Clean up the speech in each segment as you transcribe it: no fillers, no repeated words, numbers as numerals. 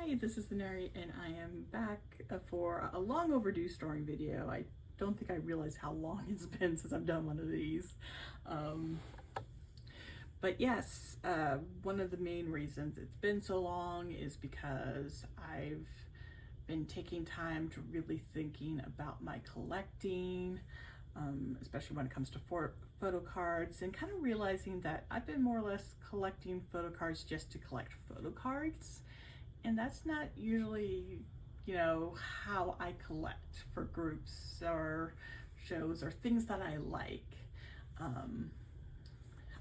Hi, this is the Nary, and I am back for a long overdue storing video. I don't think I realized how long it's been since I've done one of these. But yes, one of the main reasons it's been so long is because I've been taking time to really thinking about my collecting, especially when it comes to photo cards, and kind of realizing that I've been more or less collecting photo cards just to collect photo cards. And that's not usually, how I collect for groups or shows or things that I like.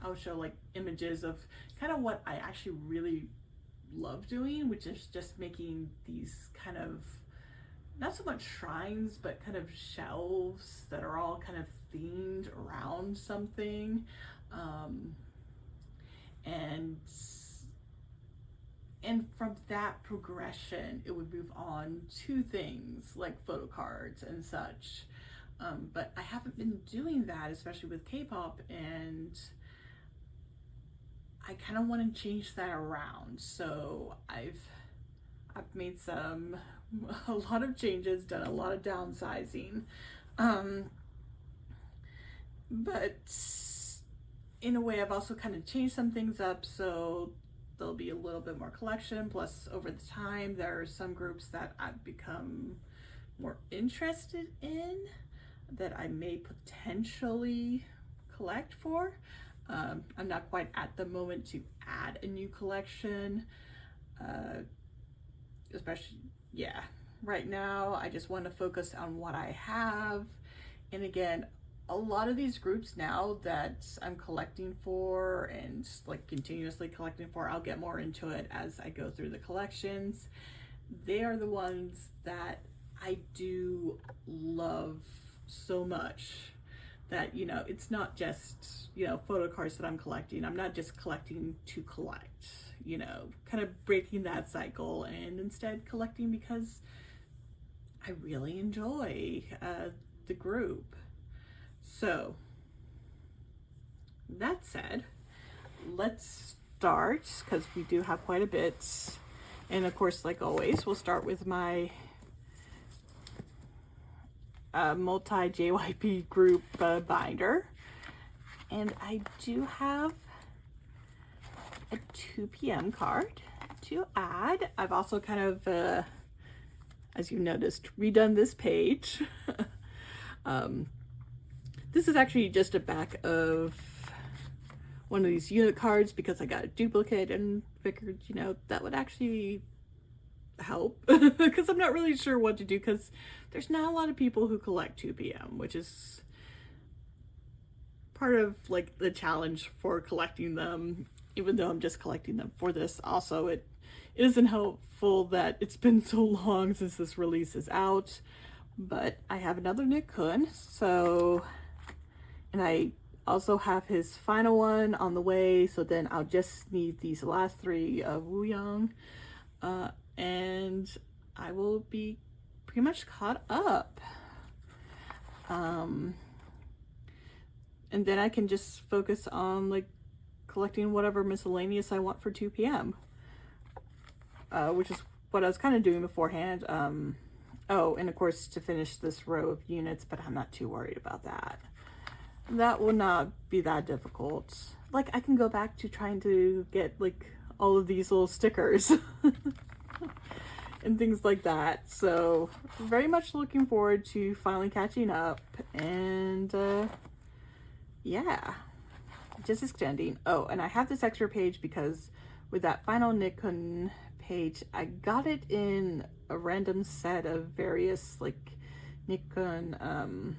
I'll show like images of kind of what I actually really love doing, which is just making these kind of, not so much shrines, but kind of shelves that are all kind of themed around something. And from that progression, it would move on to things like photo cards and such. But I haven't been doing that, especially with K-pop, and I kind of want to change that around. So I've made a lot of changes, done a lot of downsizing. But in a way, I've also kind of changed some things up, so there'll be a little bit more collection. Plus, over the time, there are some groups that I've become more interested in that I may potentially collect for. I'm not quite at the moment to add a new collection, especially, right now I just want to focus on what I have. And again, a lot of these groups now that I'm collecting for and like continuously collecting for, I'll get more into it as I go through the collections. They are the ones that I do love so much that, it's not just, photo cards that I'm collecting. I'm not just collecting to collect, kind of breaking that cycle and instead collecting because I really enjoy the group. So, that said, let's start, because we do have quite a bit. And of course, like always, we'll start with my multi-JYP group binder. And I do have a 2 p.m. card to add. I've also kind of, as you noticed, redone this page. This is actually just a back of one of these unit cards because I got a duplicate and figured, that would actually help because I'm not really sure what to do, because there's not a lot of people who collect 2 p.m., which is part of like the challenge for collecting them, even though I'm just collecting them for this. Also, it isn't helpful that it's been so long since this release is out, but I have another NiziU, so, and I also have his final one on the way, so then I'll just need these last 3 of Woo Young, and I will be pretty much caught up. And then I can just focus on like collecting whatever miscellaneous I want for 2 p.m., which is what I was kind of doing beforehand. Oh, and of course to finish this row of units, but I'm not too worried about that. That will not be that difficult. Like, I can go back to trying to get like all of these little stickers and things like that. So very much looking forward to finally catching up, and yeah, just extending. Oh, and I have this extra page because with that final NiziU page, I got it in a random set of various like NiziU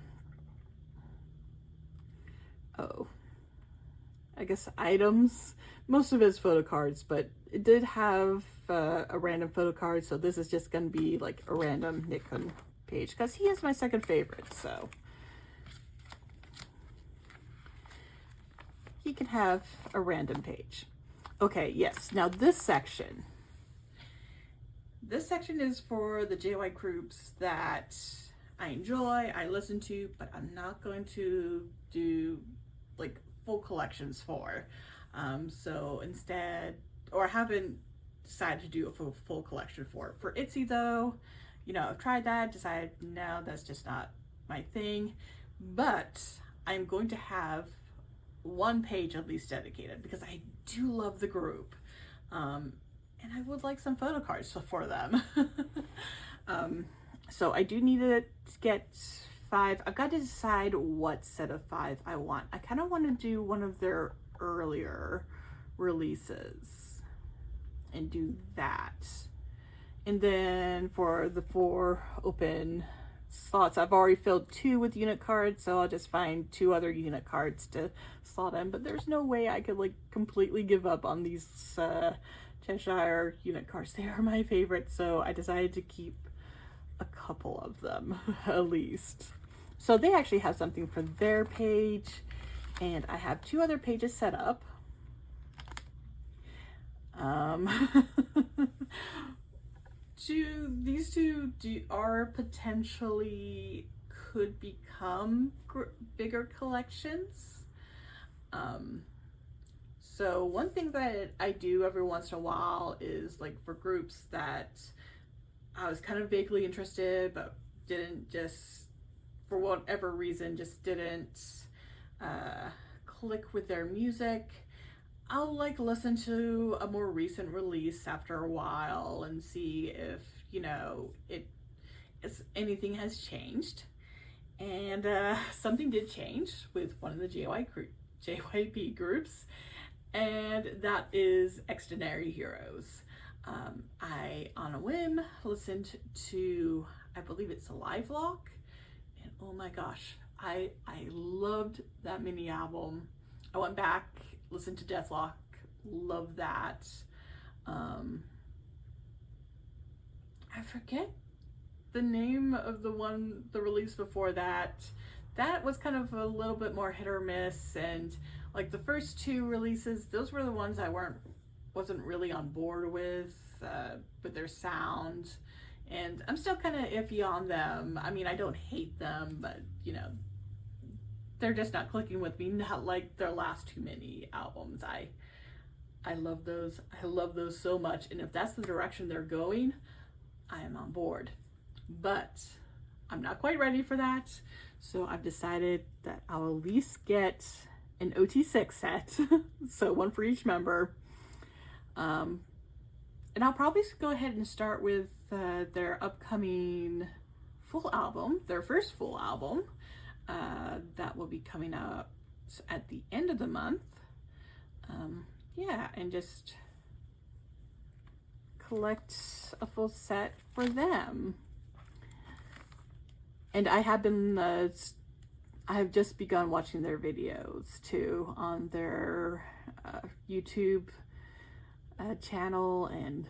I guess items. Most of it is photo cards, but it did have a random photo card, so this is just gonna be like a random NiziU page because he is my second favorite, so he can have a random page. Okay, yes, now this section is for the JY groups that I enjoy, I listen to, but I'm not going to do like full collections for. So instead, or haven't decided to do a full collection for it. For ITZY though, you know, I've tried that, decided no, that's just not my thing, but I'm going to have one page at least dedicated because I do love the group. And I would like some photo cards for them. So I do need to get 5. I've got to decide what set of 5 I want. I kind of want to do one of their earlier releases and do that. And then for the 4 open slots, I've already filled 2 with unit cards, so I'll just find 2 other unit cards to slot in. But there's no way I could like completely give up on these Cheshire unit cards. They are my favorite, so I decided to keep a couple of them at least. So they actually have something for their page, and I have 2 other pages set up. These two are potentially could become bigger collections. So one thing that I do every once in a while is like for groups that I was kind of vaguely interested but didn't, just for whatever reason just didn't click with their music, I'll like listen to a more recent release after a while and see if, you know, if anything has changed. And something did change with one of the JYP groups, and that is Extraordinary Heroes. I, on a whim, listened to, I believe it's a live lock, and oh my gosh, I loved that mini album. I went back, listened to Deathlock, love that. I forget the name of the release before that. That was kind of a little bit more hit or miss, and like the first 2 releases, those were the ones I wasn't really on board with their sound, and I'm still kind of iffy on them. I mean, I don't hate them, but you know, they're just not clicking with me, not like their last 2 mini albums. I love those. I love those so much, and if that's the direction they're going, I am on board. But I'm not quite ready for that, so I've decided that I'll at least get an OT6 set, so 1 for each member. And I'll probably go ahead and start with their upcoming full album, their first full album, that will be coming up at the end of the month. Yeah, and just collect a full set for them. And I have been, I have just begun watching their videos too on their YouTube channel, and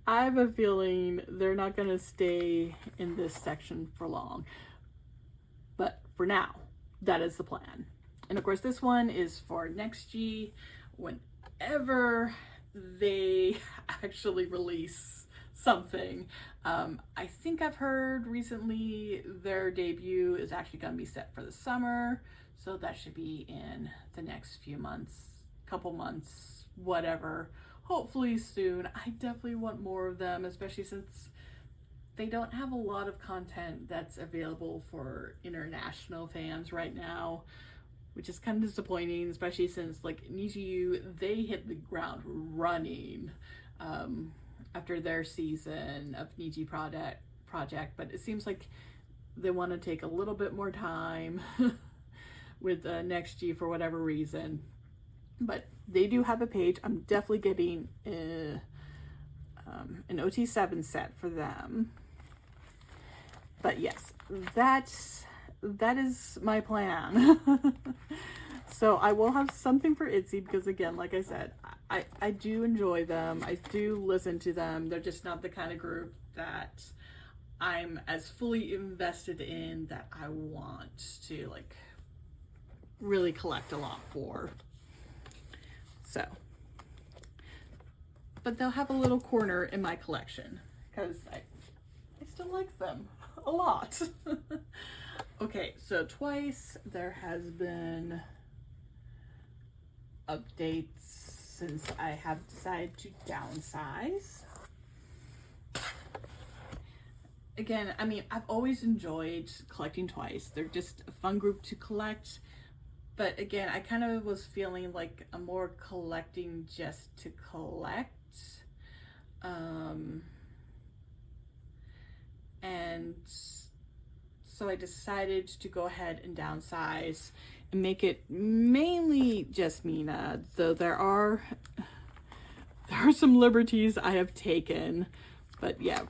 I have a feeling they're not going to stay in this section for long. But for now, that is the plan. And of course, this one is for NiziU whenever they actually release something. I think I've heard recently their debut is actually going to be set for the summer, so that should be in the next few months, couple months, whatever. Hopefully soon. I definitely want more of them, especially since they don't have a lot of content that's available for international fans right now, which is kind of disappointing, especially since like NiziU, they hit the ground running after their season of NiziU project, but it seems like they want to take a little bit more time with NiziU for whatever reason. But they do have a page. I'm definitely getting an OT7 set for them. But yes, that is my plan. So I will have something for ITZY because, again, like I said, I do enjoy them. I do listen to them. They're just not the kind of group that I'm as fully invested in that I want to like really collect a lot for. So, but they'll have a little corner in my collection because I still like them a lot. Okay, so twice there has been updates since I have decided to downsize. Again, I mean, I've always enjoyed collecting twice. They're just a fun group to collect. But again, I kind of was feeling like I'm more collecting just to collect. And so I decided to go ahead and downsize and make it mainly just Mina, though there are some liberties I have taken, but yeah.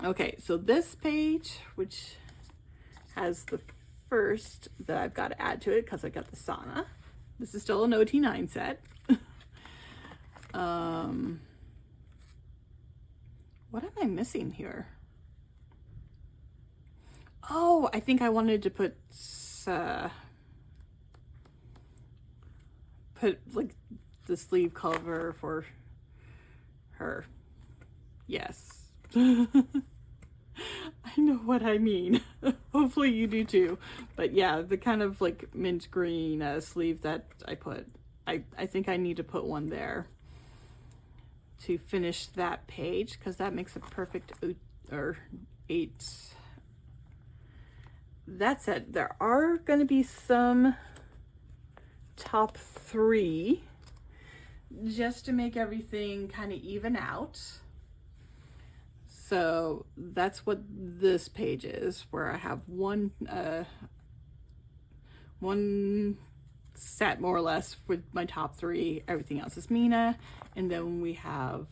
Okay, so this page, which has the first that I've got to add to it because I got the sauna. This is still an OT9 set. What am I missing here? Oh, I think I wanted to put like the sleeve cover for her. Yes. I know what I mean. Hopefully you do too. But yeah, the kind of like mint green sleeve that I put, I think I need to put one there to finish that page, because that makes a perfect 8. That said, there are going to be some top 3 just to make everything kind of even out. So that's what this page is, where I have one set more or less with my top 3. Everything else is Mina, and then we have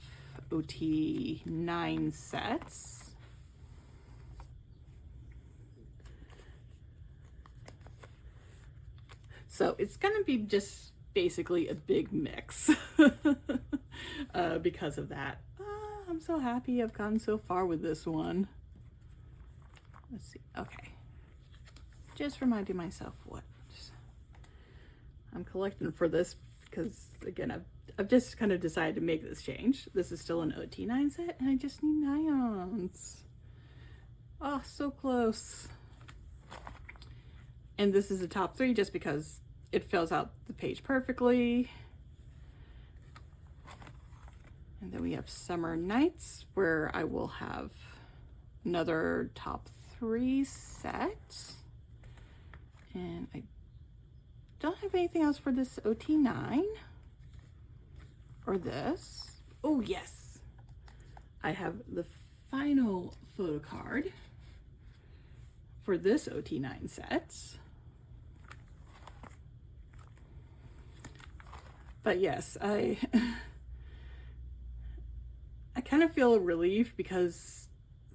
OT 9 sets. So it's gonna be just basically a big mix because of that. I'm so happy I've gotten so far with this one. Let's see. Okay. Just reminding myself what I'm collecting for this, because again, I've just kind of decided to make this change. This is still an OT9 set, and I just need Nions. Oh, so close. And this is a top 3 just because it fills out the page perfectly. And then we have Summer Nights, where I will have another top 3 set. And I don't have anything else for this OT9 or this. Oh yes, I have the final photo card for this OT9 set. But yes, I kind of feel relieved because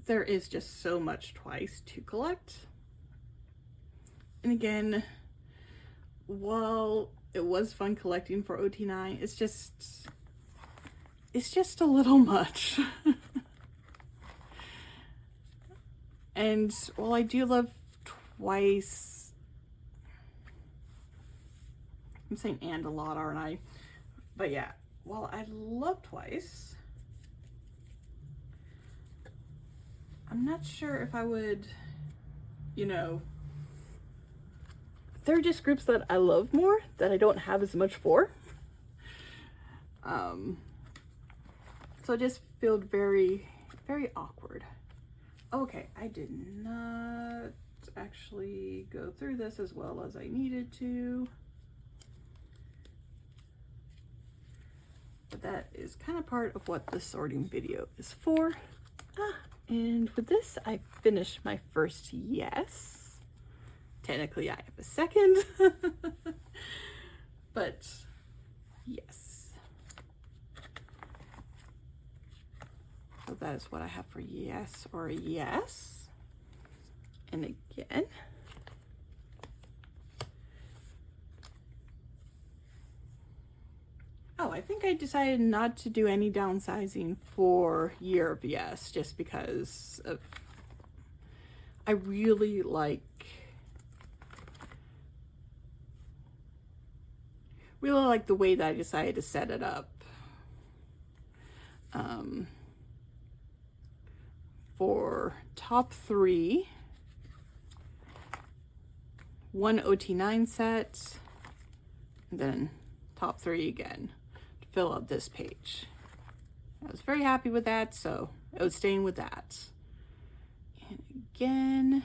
there is just so much twice to collect. And again, while it was fun collecting for OT9, it's just a little much. And while I do love twice, I'm saying and a lot, aren't I? But yeah, while I love twice, I'm not sure if I would, you know, they're just groups that I love more, that I don't have as much for. So it just felt very, very awkward. Okay, I did not actually go through this as well as I needed to. But that is kind of part of what the sorting video is for. And with this, I finished my first yes. Technically, I have a second. But yes. So that is what I have for yes or yes. And again, oh, I think I decided not to do any downsizing for Year of Yes, just because of, I really like the way that I decided to set it up. For top 3, 1 OT9 set, and then top 3 again to fill out this page. I was very happy with that, so I was staying with that. And again,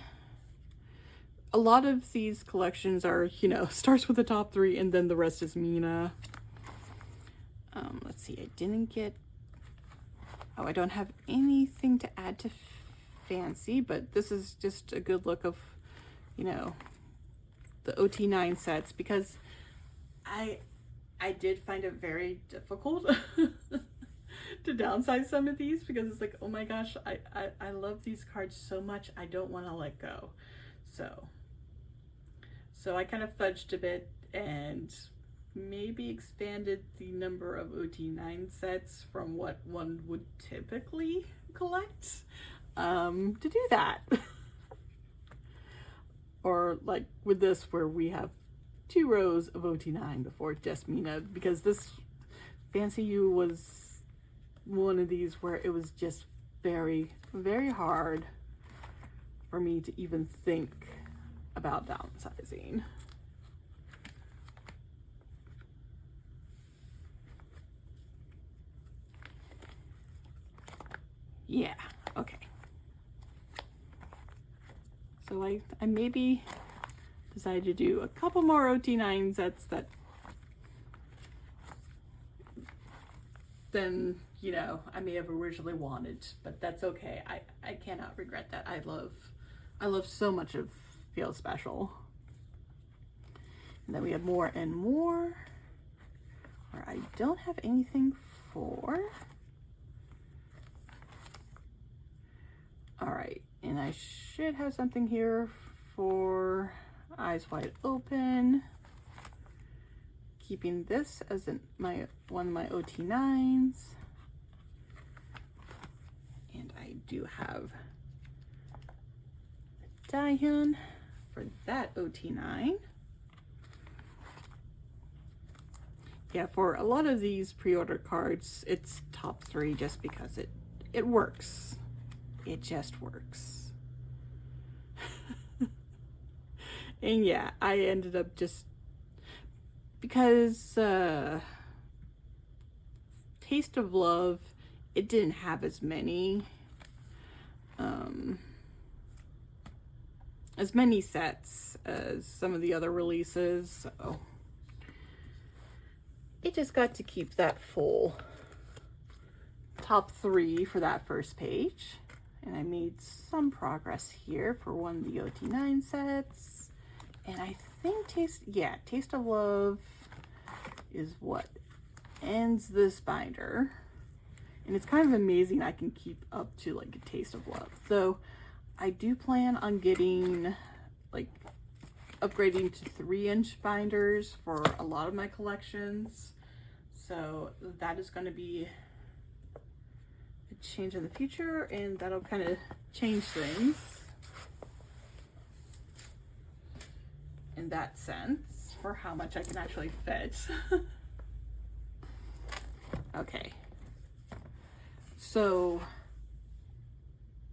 a lot of these collections are, you know, starts with the top 3 and then the rest is Mina. Let's see, I didn't get, oh, I don't have anything to add to Fancy, but this is just a good look of, you know, the OT9 sets, because I did find it very difficult to downsize some of these, because it's like, oh my gosh, I love these cards so much, I don't want to let go. So I kind of fudged a bit and maybe expanded the number of OT9 sets from what one would typically collect to do that. Or like with this, where we have 2 rows of OT9 before just Mina, because this NiziU was one of these where it was just very, very hard for me to even think about downsizing. Yeah, okay. So I maybe decided to do a couple more OT9 sets than, you know, I may have originally wanted, but that's okay. I cannot regret that. I love so much of Feel Special. And then we have More and More, where I don't have anything for. All right, and I should have something here for Eyes Wide Open. Keeping this as one of my OT9s. And I do have Dahyun for that OT9. Yeah, for a lot of these pre-order cards, it's top 3 just because it works. It just works. And yeah, I ended up just, because Taste of Love, it didn't have as many sets as some of the other releases, so it just got to keep that full top 3 for that first page. And I made some progress here for one of the OT9 sets. And I think Taste of Love is what ends this binder. And it's kind of amazing I can keep up to like a Taste of Love. So I do plan on getting, like, upgrading to 3-inch binders for a lot of my collections. So that is going to be a change in the future, and that'll kind of change things in that sense for how much I can actually fit. Okay, so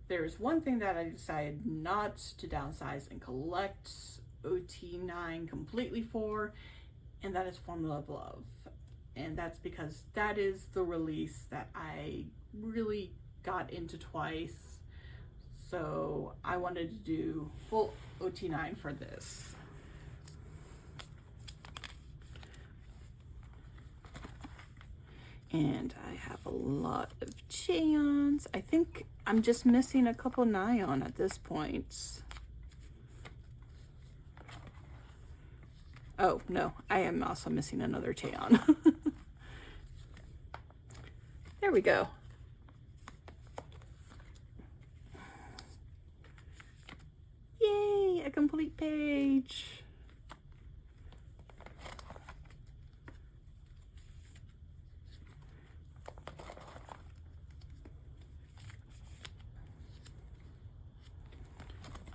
there's one thing that I decided not to downsize and collect OT9 completely for, and that is Formula of Love. And that's because that is the release that I really got into twice. So I wanted to do full OT9 for this. And I have a lot of Cheons. I think I'm just missing a couple Nyan at this point. Oh, no, I am also missing another Cheon. There we go. Yay, a complete page.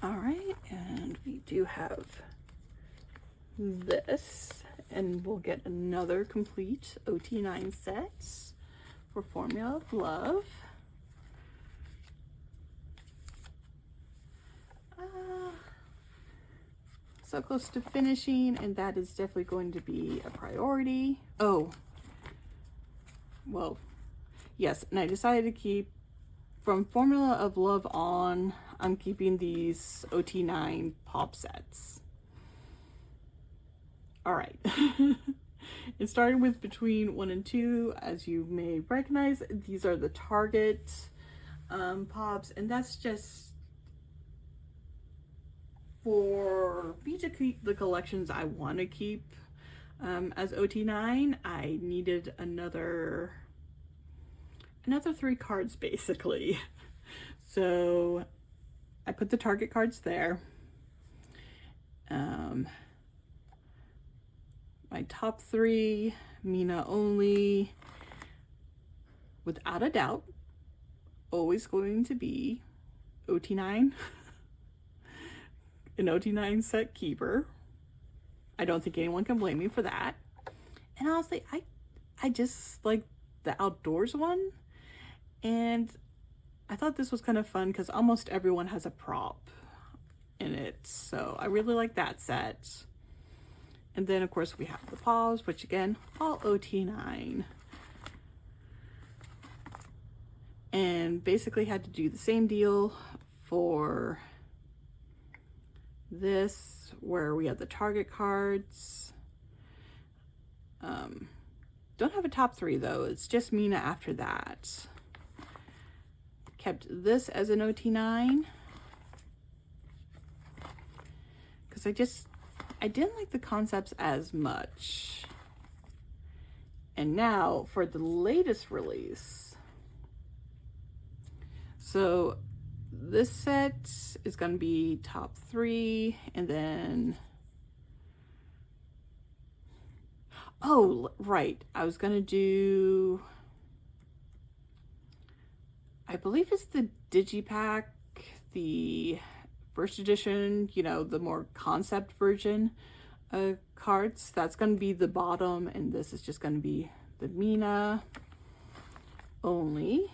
All right, and we do have this, and we'll get another complete OT9 set for Formula of Love. so close to finishing, and that is definitely going to be a priority. Oh, well, yes, and I decided to keep, from Formula of Love on, I'm keeping these OT9 pop sets. All right. It started with between 1 and 2, as you may recognize. These are the Target pops, and that's just for me to keep the collections I want to keep. As OT9, I needed another 3 cards basically. So I put the Target cards there. My top 3, Mina only, without a doubt, always going to be OT9. An OT9 set keeper. I don't think anyone can blame me for that. And honestly, I just like the outdoors one. And I thought this was kind of fun because almost everyone has a prop in it. So I really like that set. And then of course we have the paws, which again, all OT9. And basically had to do the same deal for this, where we have the Target cards. Don't have a top 3 though, it's just Mina after that. Kept this as an OT9 because I didn't like the concepts as much. And now for the latest release. So this set is going to be top 3, and then, oh, right, I was going to do, I believe it's the Digipack, the first edition, you know, the more concept version cards. That's going to be the bottom, and this is just going to be the Mina only.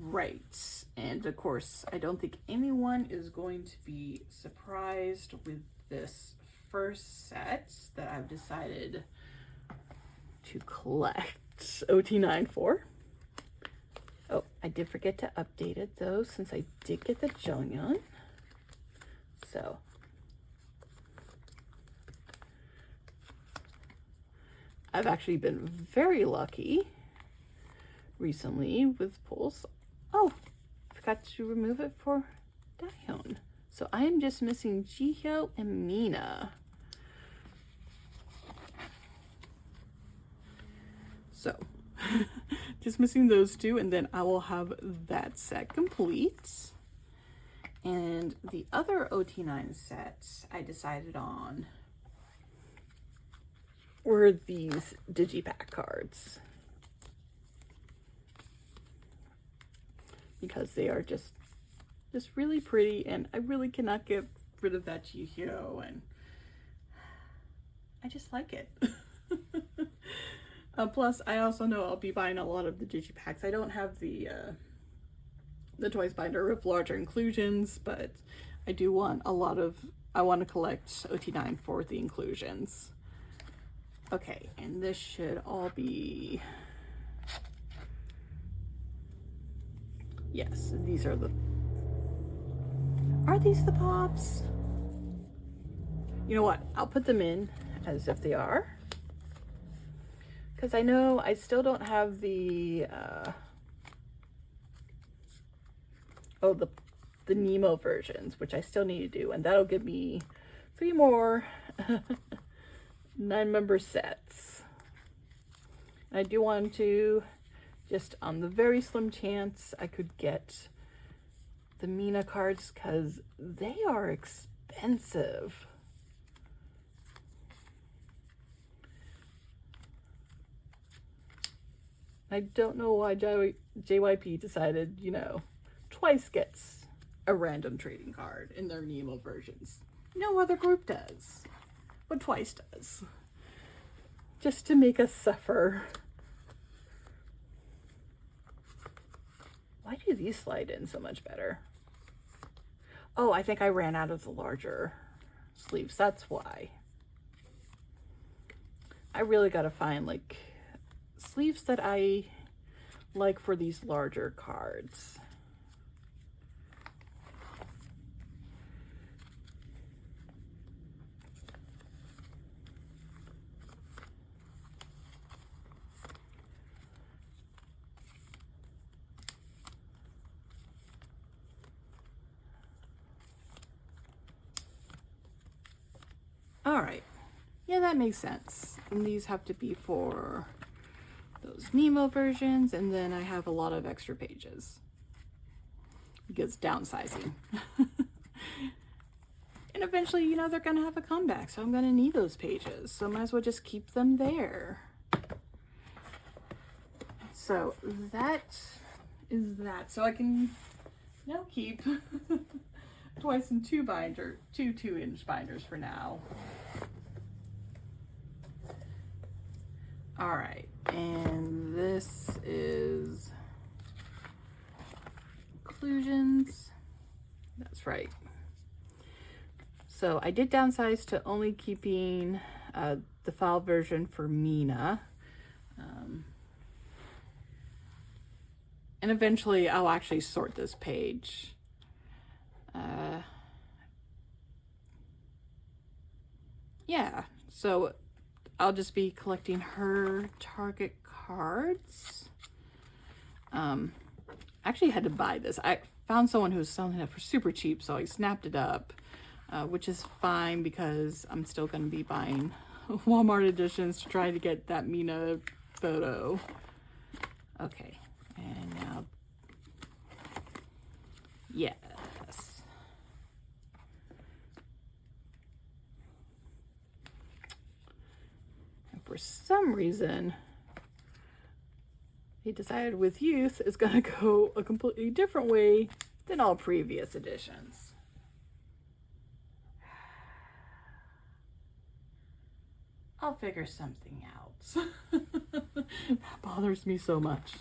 Right, and of course, I don't think anyone is going to be surprised with this first set that I've decided to collect OT9 for. Oh, I did forget to update it though, since I did get the Jonghyun. So, I've actually been very lucky recently with pulls. Oh, forgot to remove it for Dahyun. So I am just missing Jihyo and Mina. So, just missing those 2, and then I will have that set complete. And the other OT9 sets I decided on were these Digipack cards, because they are just really pretty, and I really cannot get rid of that Jihyo, and I just like it. Plus, I also know I'll be buying a lot of the Digipacks. I don't have the Toys binder with larger inclusions, but I do want a lot of, I want to collect OT9 for the inclusions. Okay, and this should all be, yes, these are these the pops? You know what, I'll put them in as if they are, because I know I still don't have the, the Nemo versions, which I still need to do, and that'll give me 3 more 9-member sets. And I do want to, just on the very slim chance I could get the Mina cards, because they are expensive. I don't know why JYP decided, you know, Twice gets a random trading card in their Nemo versions. No other group does, but Twice does. Just to make us suffer. Why do these slide in so much better? Oh, I think I ran out of the larger sleeves. That's why. I really got to find like sleeves that I like for these larger cards. All right. Yeah, that makes sense. And these have to be for those Nemo versions, and then I have a lot of extra pages because downsizing. And eventually, you know, they're gonna have a comeback, so I'm gonna need those pages. So I might as well just keep them there. So that is that. So I can now keep twice in two 2-inch binders for now. All right, and this is inclusions. That's right. So I did downsize to only keeping the file version for Mina. And eventually I'll actually sort this page. Yeah, so I'll just be collecting her Target cards. Actually had to buy this. I found someone who was selling it for super cheap, so I snapped it up, which is fine because I'm still going to be buying Walmart editions to try to get that Mina photo. Okay, and now, yes. And for some reason, he decided with youth is going to go a completely different way than all previous editions. I'll figure something out. That bothers me so much.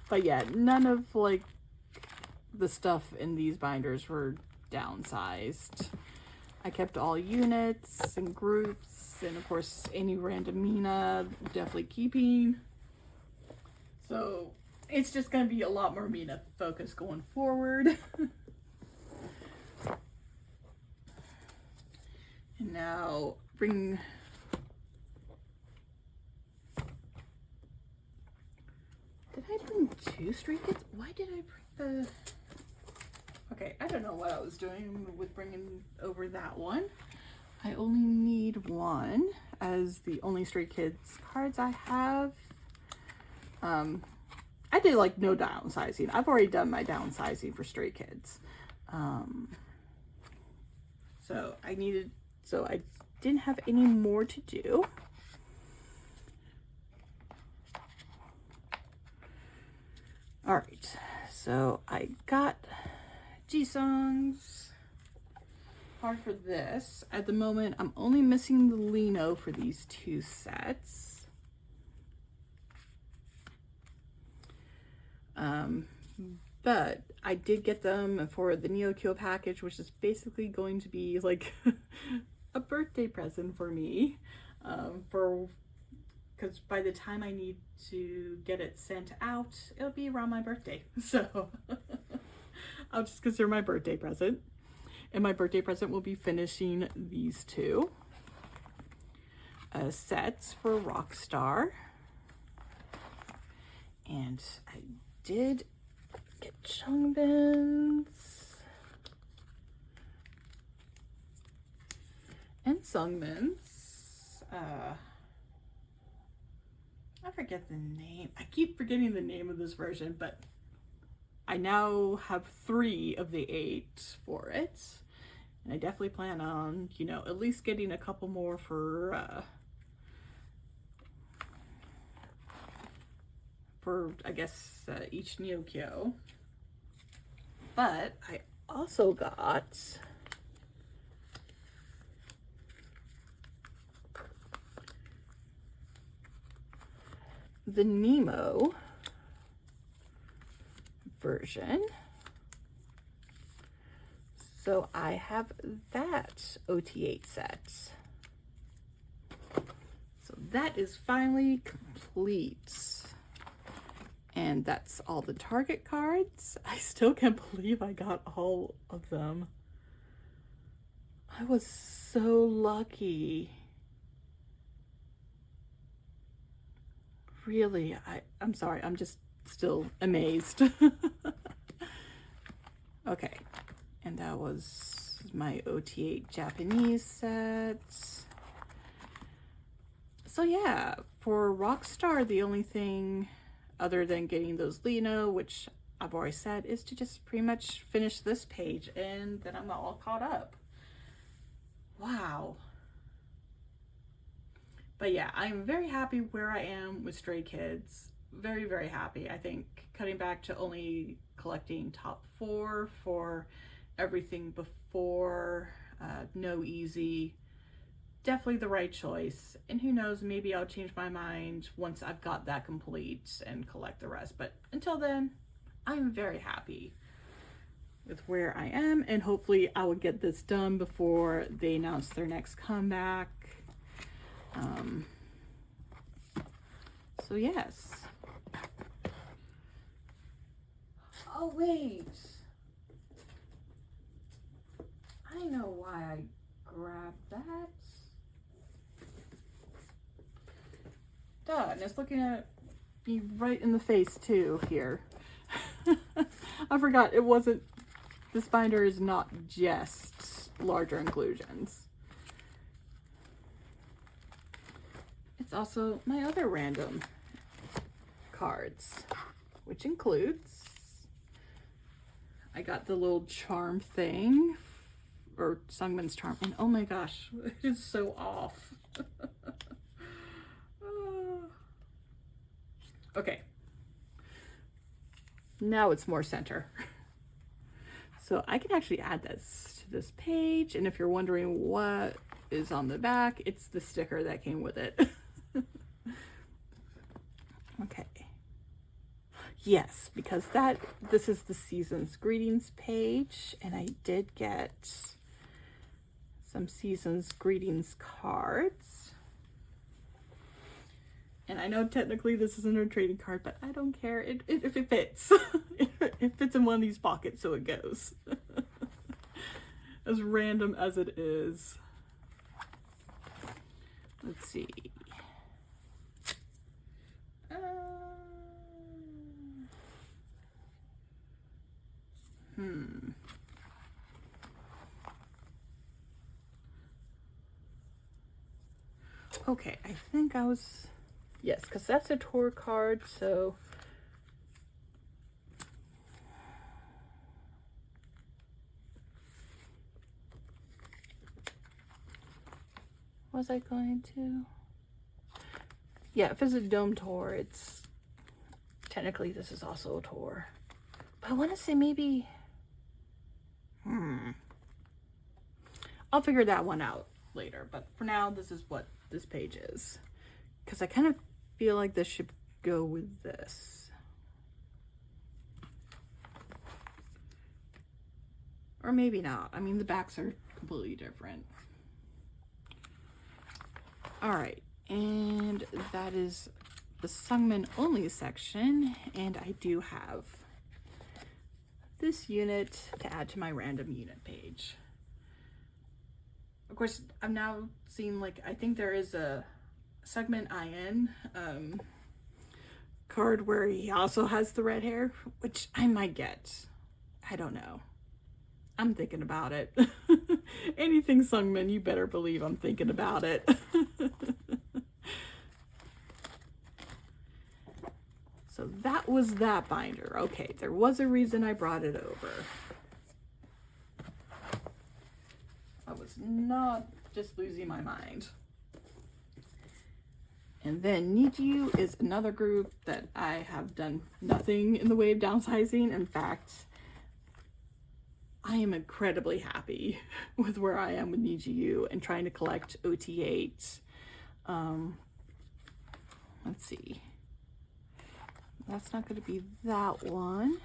But yeah, none of like the stuff in these binders were downsized. I kept all units and groups, and of course any random Mina definitely keeping. So it's just going to be a lot more Mina focus going forward. And now bring... Did I bring 2 Stray Kids? Why did I bring the... Okay, I don't know what I was doing with bringing over that one. I only need 1 as the only Stray Kids cards I have. I did like no downsizing. I've already done my downsizing for Stray Kids. So I didn't have any more to do. All right, so I got Jisung's card for this. At the moment, I'm only missing the Lino for these 2 sets. But I did get them for the Neo package, which is basically going to be like a birthday present for me, because by the time I need to get it sent out, it'll be around my birthday. So I'll just consider my birthday present. And my birthday present will be finishing these 2 sets for Rockstar. And I did get Changbin's and Sungmin's. I forget the name. I keep forgetting the name of this version, but I now have 3 of the 8 for it. And I definitely plan on, you know, at least getting a couple more for I guess, each Neo. But I also got the Nemo version. So I have that OT8 set. So that is finally complete. And that's all the Target cards. I still can't believe I got all of them. I was so lucky. Really, I'm sorry, I'm just still amazed. Okay, and that was my OT8 Japanese set. So yeah, for Rockstar, the only thing other than getting those Lino, which I've already said, is to just pretty much finish this page and then I'm all caught up. Wow. But yeah, I'm very happy where I am with Stray Kids. Very, very happy. I think cutting back to only collecting top 4 for everything before, no easy, definitely the right choice. And who knows, maybe I'll change my mind once I've got that complete and collect the rest. But until then, I'm very happy with where I am, and hopefully I will get this done before they announce their next comeback. So yes. Oh wait, I know why I grabbed that. Duh, and it's looking at me right in the face too here. I forgot it wasn't, this binder is not just larger inclusions. It's also my other random cards, which includes, I got the little charm thing, or Sungmin's charm, and oh my gosh, it is so off. Okay, now it's more center. So I can actually add this to this page, and if you're wondering what is on the back, it's the sticker that came with it. Okay. Yes, because this is the season's greetings page, and I did get some season's greetings cards. And I know technically this isn't a trading card, but I don't care if it fits. It fits in one of these pockets, so it goes. As random as it is. Let's see. Okay, I think I was, yes, because that's a tour card, so was I going to? Yeah, if it's a dome tour, it's technically this is also a tour. But I want to say maybe, I'll figure that one out later. But for now, this is what this page is. Because I kind of feel like this should go with this. Or maybe not. I mean, the backs are completely different. All right, and that is the Sungmin only section, and I do have this unit to add to my random unit page. Of course, I'm now seeing, like, I think there is a Sungmin IN card where he also has the red hair, which I might get. I don't know. I'm thinking about it. Anything Sungmin, you better believe I'm thinking about it. So that was that binder. Okay, there was a reason I brought it over. I was not just losing my mind. And then NiziU is another group that I have done nothing in the way of downsizing. In fact, I am incredibly happy with where I am with NiziU and trying to collect OT8. Let's see. That's not going to be that one,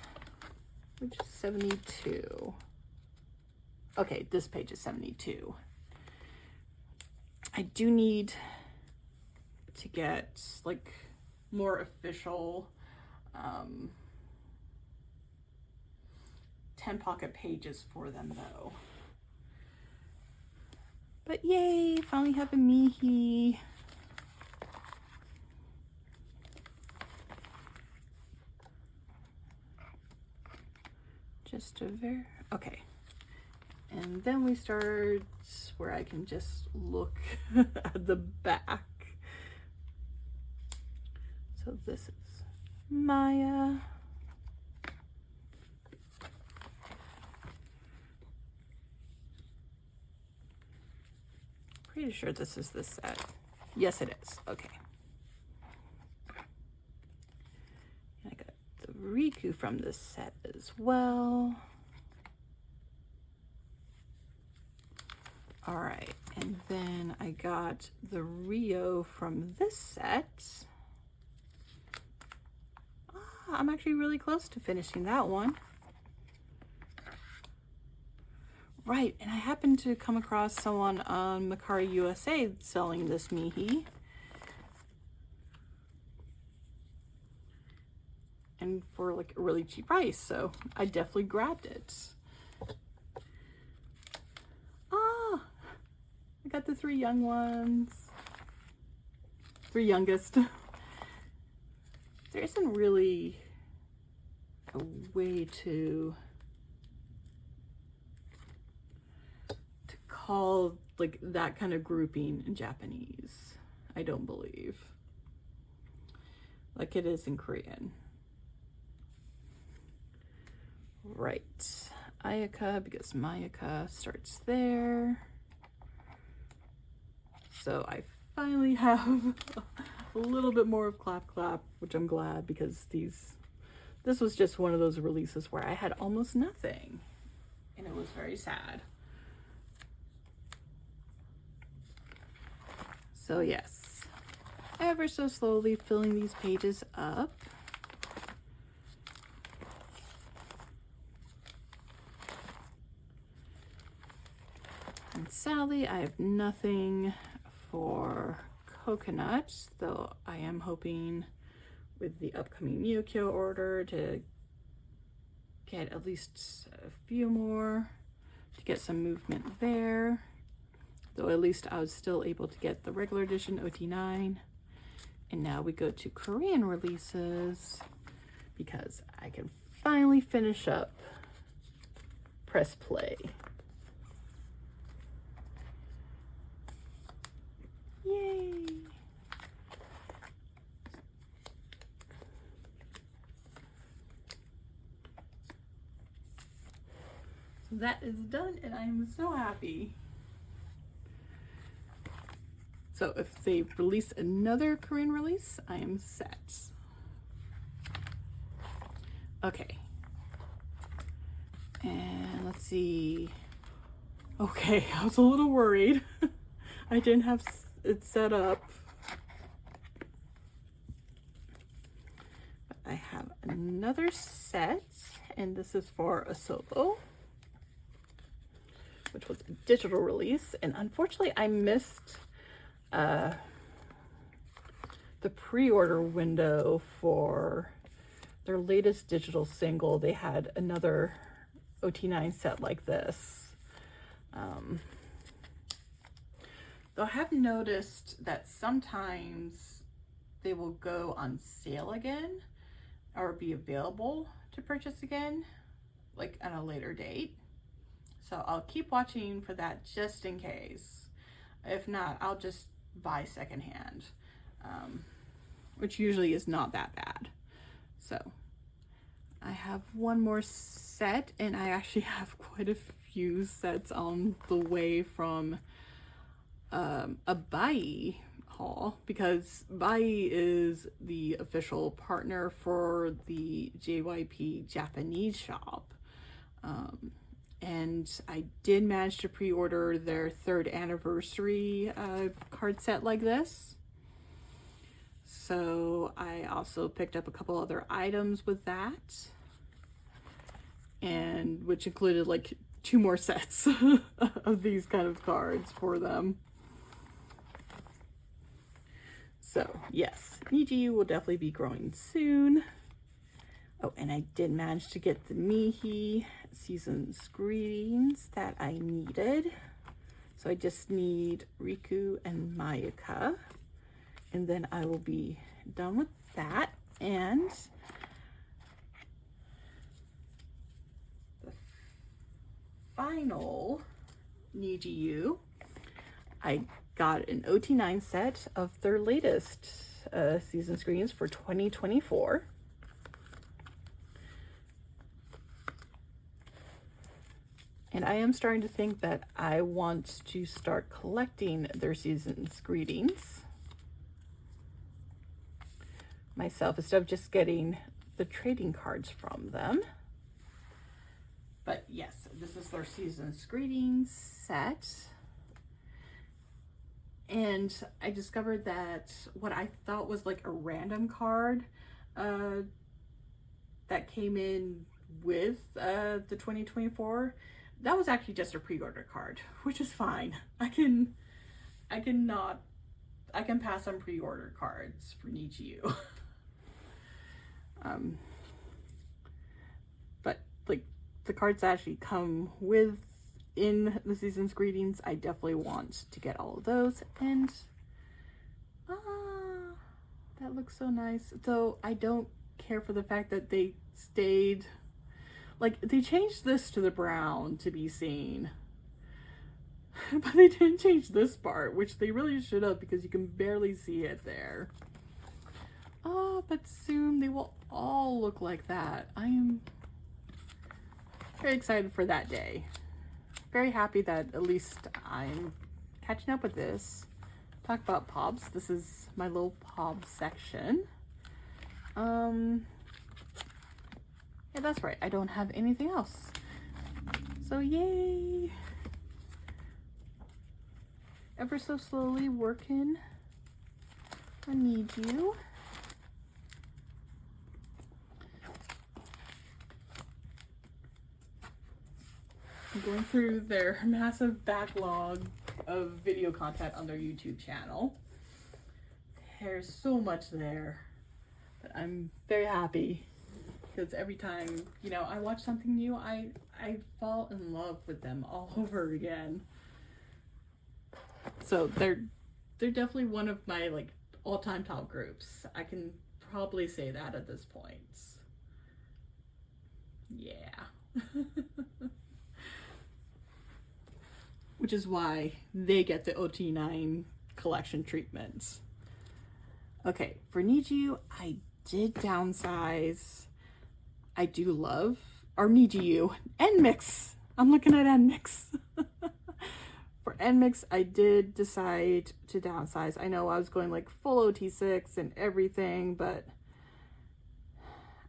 which is 72. Okay, this page is 72. I do need to get like more official 10 pocket pages for them though. But yay, finally have a Mihi. Just a very, okay. And then we start where I can just look at the back. So this is Maya. Pretty sure this is the set. Yes, it is. Okay. And I got the Riku from this set as well. All right, and then I got the Rio from this set. I'm actually really close to finishing that one. Right, and I happened to come across someone on Mercari USA selling this Mihi. And for like a really cheap price, so I definitely grabbed it. Ah, I got the 3 young ones. 3 youngest. There isn't really a way to call like that kind of grouping in Japanese, I don't believe, like it is in Korean. Right, Ayaka, because Mayaka starts there. So I finally have a little bit more of Clap Clap, which I'm glad, because this was just one of those releases where I had almost nothing and it was very sad. So yes, ever so slowly filling these pages up. And sadly, I have nothing for Coconuts, though I am hoping with the upcoming Miyokyo order to get at least a few more to get some movement there. Though at least I was still able to get the regular edition OT9. And now we go to Korean releases because I can finally finish up Press Play. Yay! So that is done and I am so happy. So if they release another Korean release, I am set. Okay. And let's see. Okay, I was a little worried. I didn't have it set up. But I have another set, and this is for a solo, which was a digital release. And unfortunately, I missed the pre-order window for their latest digital single. They had another OT9 set like this. Though I have noticed that sometimes they will go on sale again or be available to purchase again, like on a later date. So I'll keep watching for that just in case. If not, I'll just buy secondhand, which usually is not that bad. So I have one more set, and I actually have quite a few sets on the way from a Bai haul, because Bai is the official partner for the JYP Japanese shop. And I did manage to pre-order their 3rd anniversary card set like this. So I also picked up a couple other items with that, and which included like 2 more sets of these kind of cards for them. So yes, NiziU will definitely be growing soon. Oh, and I did manage to get the Mihi Season's Greetings that I needed. So I just need Riku and Mayuka, and then I will be done with that. And the final NiziU, I got an OT9 set of their latest season screens for 2024. And I am starting to think that I want to start collecting their season's greetings myself instead of just getting the trading cards from them. But yes, this is their season's greetings set. And I discovered that what I thought was like a random card that came in with the 2024, that was actually just a pre-order card, which is fine. I can pass on pre-order cards for NiziU. But like the cards that actually come with in the season's greetings, I definitely want to get all of those. And that looks so nice. Though I don't care for the fact that they stayed, like they changed this to the brown to be seen, but they didn't change this part, which they really should have, because you can barely see it there. Oh, but soon they will all look like that. I am very excited for that day. Very happy that at least I'm catching up with this. Talk about Pobs. This is my little Pob section. Yeah, that's right. I don't have anything else. So yay! Ever so slowly working on NiziU. I'm going through their massive backlog of video content on their YouTube channel. There's so much there, but I'm very happy because every time, you know, I watch something new, I fall in love with them all over again. So they're definitely one of my like all-time top groups. I can probably say that at this point. Yeah. Which is why they get the OT9 collection treatment. Okay, for NiziU, I did downsize. I do love our NiziU. NMIXX. I'm looking at NMIXX. For NMIXX, I did decide to downsize. I know I was going like full OT6 and everything, but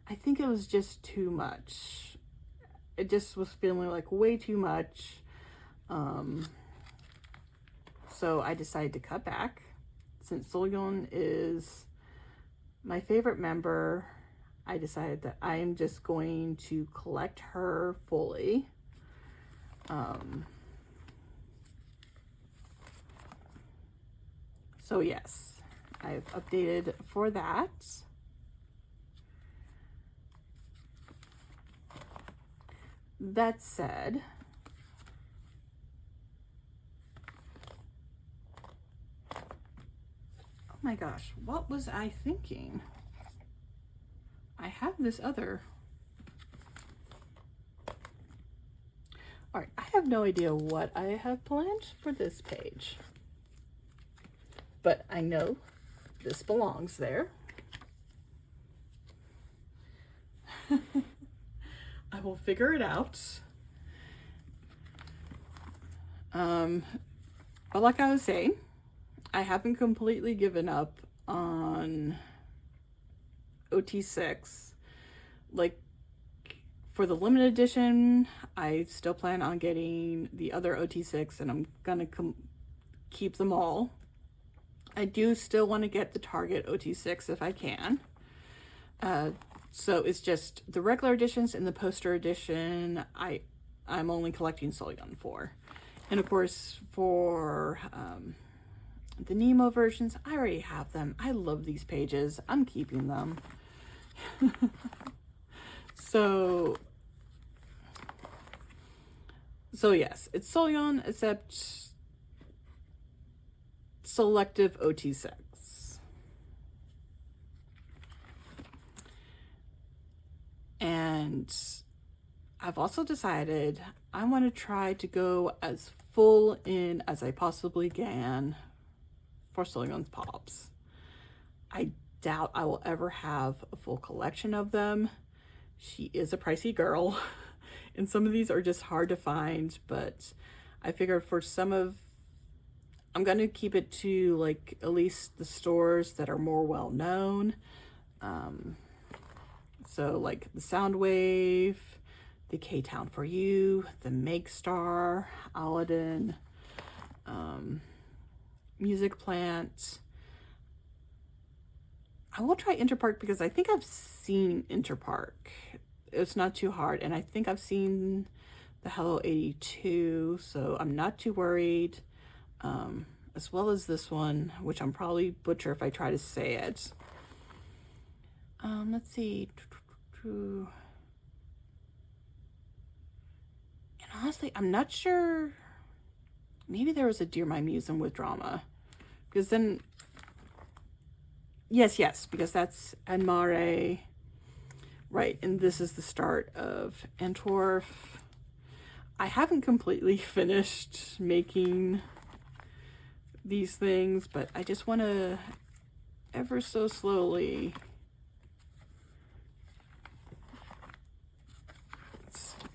I think it was just too much. It just was feeling like way too much. So I decided to cut back. Since Solyon is my favorite member, I decided that I am just going to collect her fully. So yes, I've updated for that. That said, oh my gosh, what was I thinking? I have this other. All right, I have no idea what I have planned for this page, but I know this belongs there. I will figure it out. But like I was saying, I haven't completely given up on OT6. Like for the limited edition, I still plan on getting the other OT6, and I'm gonna keep them all. I do still want to get the Target OT6 if I can. So it's just the regular editions and the poster edition. I I'm only collecting Solyon for. And of course, for the Nemo versions, I already have them. I love these pages. I'm keeping them. So yes, it's Solyon, except selective OT6. And I've also decided I want to try to go as full in as I possibly can for Solyon's Pops. I doubt I will ever have a full collection of them. She is a pricey girl, and some of these are just hard to find, but I figured for some of, I'm going to keep it to like at least the stores that are more well known. So like the Soundwave, the K-Town for You, the Make Star, Aladdin, Music Plant. I will try Interpark because I think I've seen Interpark. It's not too hard, and I think I've seen the Hello 82, so I'm not too worried. As well as this one, which I'm probably butcher if I try to say it. Let's see. And honestly, I'm not sure. Maybe there was a Dear My Museum with drama. Because then, yes, because that's Anmare. Right, and this is the start of Antwerp. I haven't completely finished making these things, but I just want to ever so slowly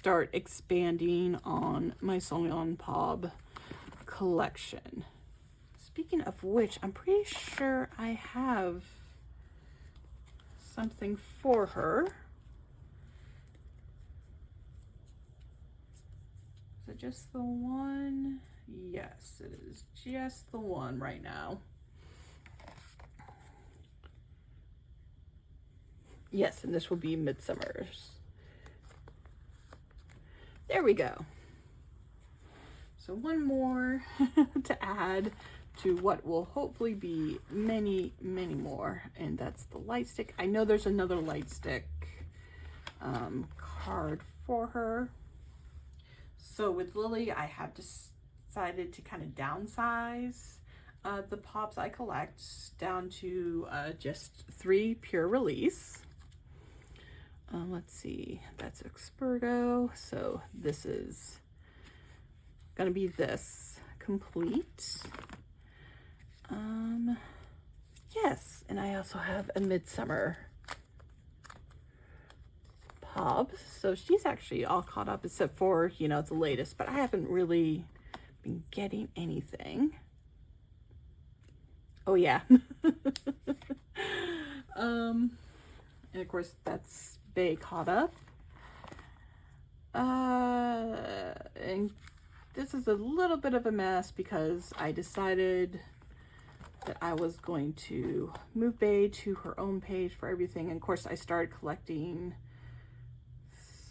start expanding on my Solyon Pob collection. Speaking of which, I'm pretty sure I have something for her. Is it just the one? Yes, it is just the one right now. Yes, and this will be Midsummer's. There we go. So one more to add to what will hopefully be many, many more, and that's the light stick. I know there's another light stick card for her. So with Lily, I have decided to kind of downsize the Pops I collect down to just 3 pure release. Let's see, that's Expurgo. So this is gonna be this complete. Yes, and I also have a Midsummer Pob. So she's actually all caught up except for, you know, the latest, but I haven't really been getting anything. Oh yeah. And of course that's Bay Caught Up. And this is a little bit of a mess because I decided that I was going to move Bay to her own page for everything. And of course I started collecting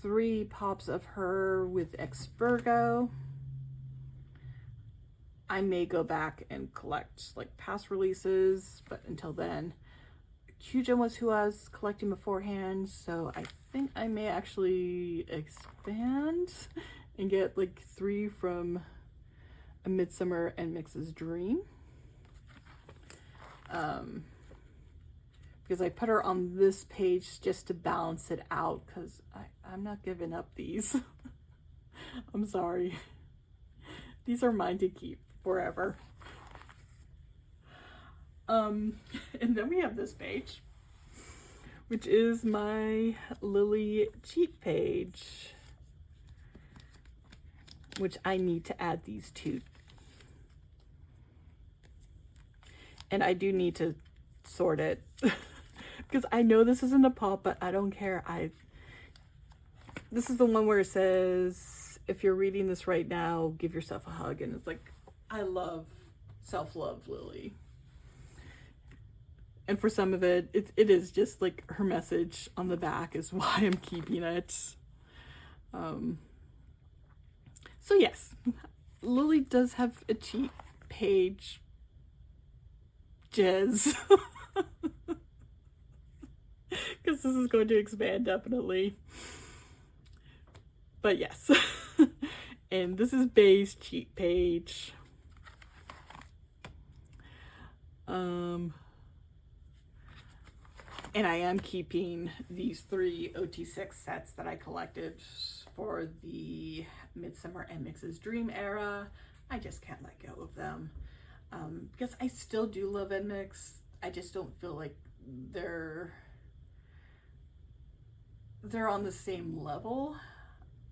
3 pops of her with Expurgo. I may go back and collect like past releases, but until then, Kyujin was who I was collecting beforehand, so I think I may actually expand and get like 3 from A Midsummer and NMIXX's Dream. Because I put her on this page just to balance it out, because I'm not giving up these. I'm sorry. These are mine to keep forever. And then we have this page, which is my Lily cheat page, which I need to add these to. And I do need to sort it because I know this isn't a pop, but I don't care. This is the one where it says, if you're reading this right now, give yourself a hug. And it's like, I love self-love Lily. And for some of it, it is just like her message on the back is why I'm keeping it. So yes, Lily does have a cheat page. Jizz. Because this is going to expand definitely. But yes. And this is Bay's cheat page. And I am keeping these 3 OT6 sets that I collected for the Midsummer NMIXX's Dream era. I just can't let go of them. Because I still do love NMIXX. I just don't feel like they're on the same level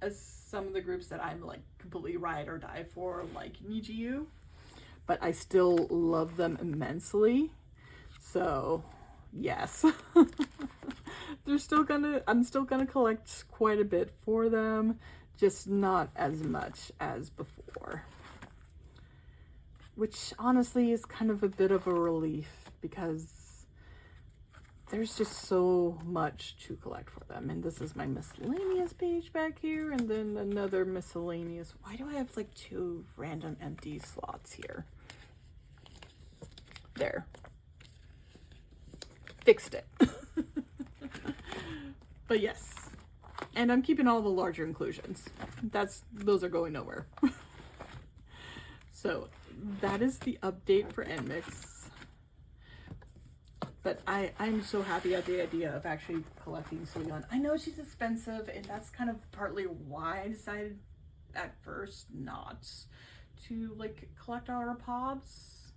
as some of the groups that I'm like completely ride or die for, like NiziU. But I still love them immensely. So yes. I'm still gonna collect quite a bit for them, just not as much as before. Which honestly is kind of a bit of a relief, because there's just so much to collect for them. And this is my miscellaneous page back here, and then another miscellaneous. Why do I have like 2 random empty slots here? There. Fixed it. But yes. And I'm keeping all the larger inclusions. Those are going nowhere. So that is the update for NMIXX. But I'm so happy at the idea of actually collecting Soyeon. I know she's expensive, and that's kind of partly why I decided at first not to like collect all her pops,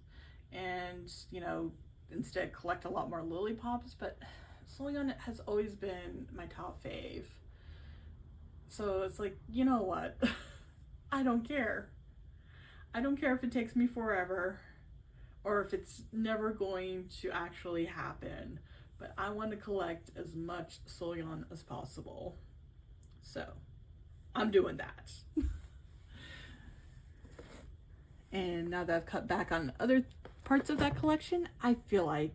and you know, instead collect a lot more Lily pops. But Soyeon has always been my top fave. So it's like, you know what? I don't care. I don't care if it takes me forever, or if it's never going to actually happen, but I want to collect as much Soyeon as possible. So I'm doing that. And now that I've cut back on other parts of that collection, I feel like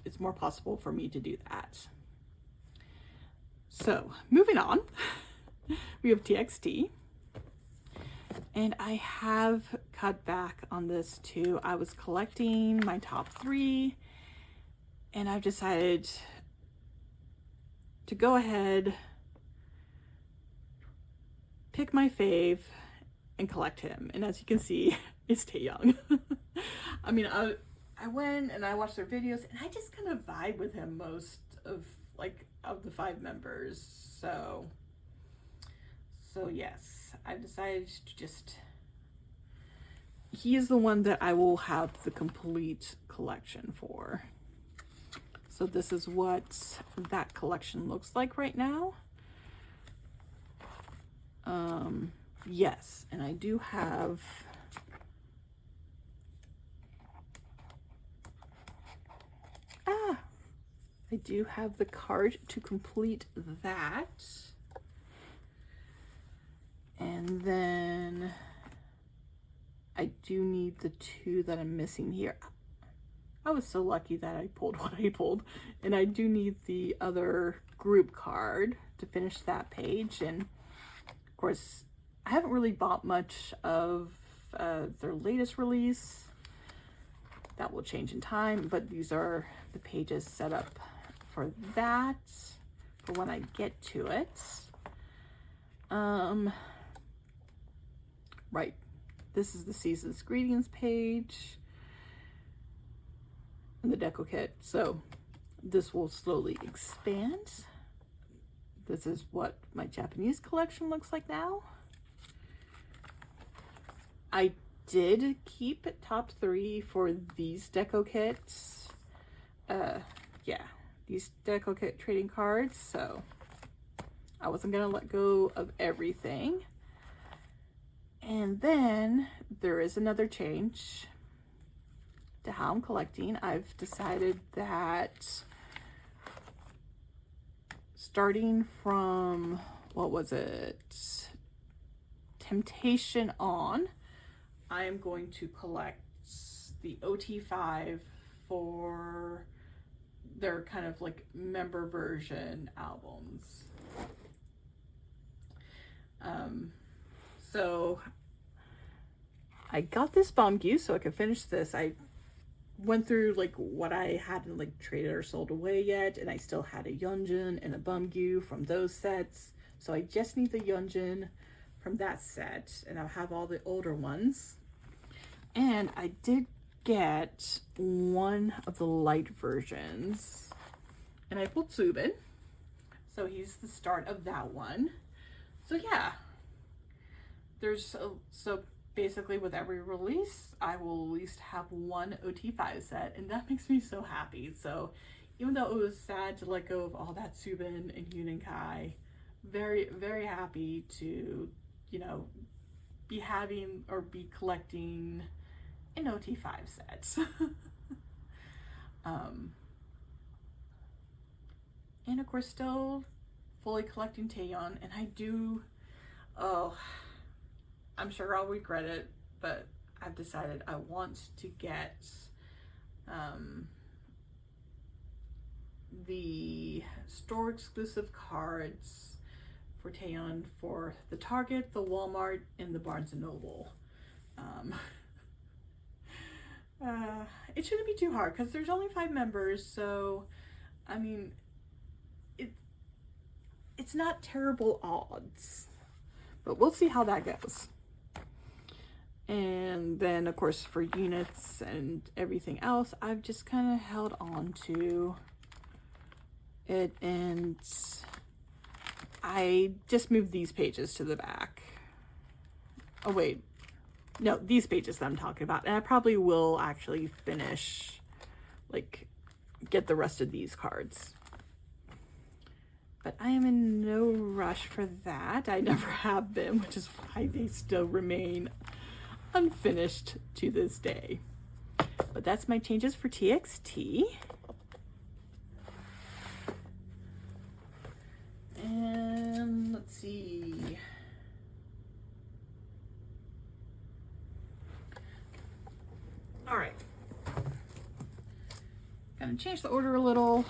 it's more possible for me to do that. So moving on, we have TXT. And I have cut back on this too. I was collecting my top 3, and I've decided to go ahead, pick my fave, and collect him. And as you can see, it's Taeyoung. I mean, I went and I watched their videos, and I just kind of vibe with him most of the 5 members. So yes, I've decided to just, he is the one that I will have the complete collection for. So this is what that collection looks like right now. Yes, and I do have I do have the card to complete that. And then I do need the 2 that I'm missing here. I was so lucky that I pulled what I pulled. And I do need the other group card to finish that page. And of course, I haven't really bought much of their latest release. That will change in time, but these are the pages set up for that, for when I get to it. Right, this is the Season's Greetings page and the deco kit. So this will slowly expand. This is what my Japanese collection looks like now. I did keep top 3 for these deco kits. Yeah, these deco kit trading cards. So I wasn't gonna let go of everything. And then there is another change to how I'm collecting. I've decided that starting from, what was it? Temptation on, I am going to collect the OT5 for their kind of like member version albums. So I got this Bombgu so I could finish this. I went through like what I hadn't like traded or sold away yet, and I still had a Yunjin and a Bombgu from those sets. So I just need the Yunjin from that set, and I'll have all the older ones. And I did get one of the light versions, and I pulled Subin, so he's the start of that one. So yeah, so basically with every release I will at least have one OT5 set, and that makes me so happy. So even though it was sad to let go of all that Subin and Yuninkai, very, very happy to, you know, be having or be collecting an OT5 set. And of course still fully collecting Taeyeon, and I do, oh, I'm sure I'll regret it, but I've decided I want to get the store exclusive cards for Taeyeon for the Target, the Walmart, and the Barnes & Noble. It shouldn't be too hard because there's only 5 members, so I mean, it's not terrible odds, but we'll see how that goes. And then of course for units and everything else, I've just kind of held on to it, and I just moved these pages to the back. Oh wait, no, these pages that I'm talking about, and I probably will actually finish, like, get the rest of these cards. But I am in no rush for that. I never have been, which is why they still remain unfinished to this day. But that's my changes for TXT. And let's see. All right. Gonna change the order a little,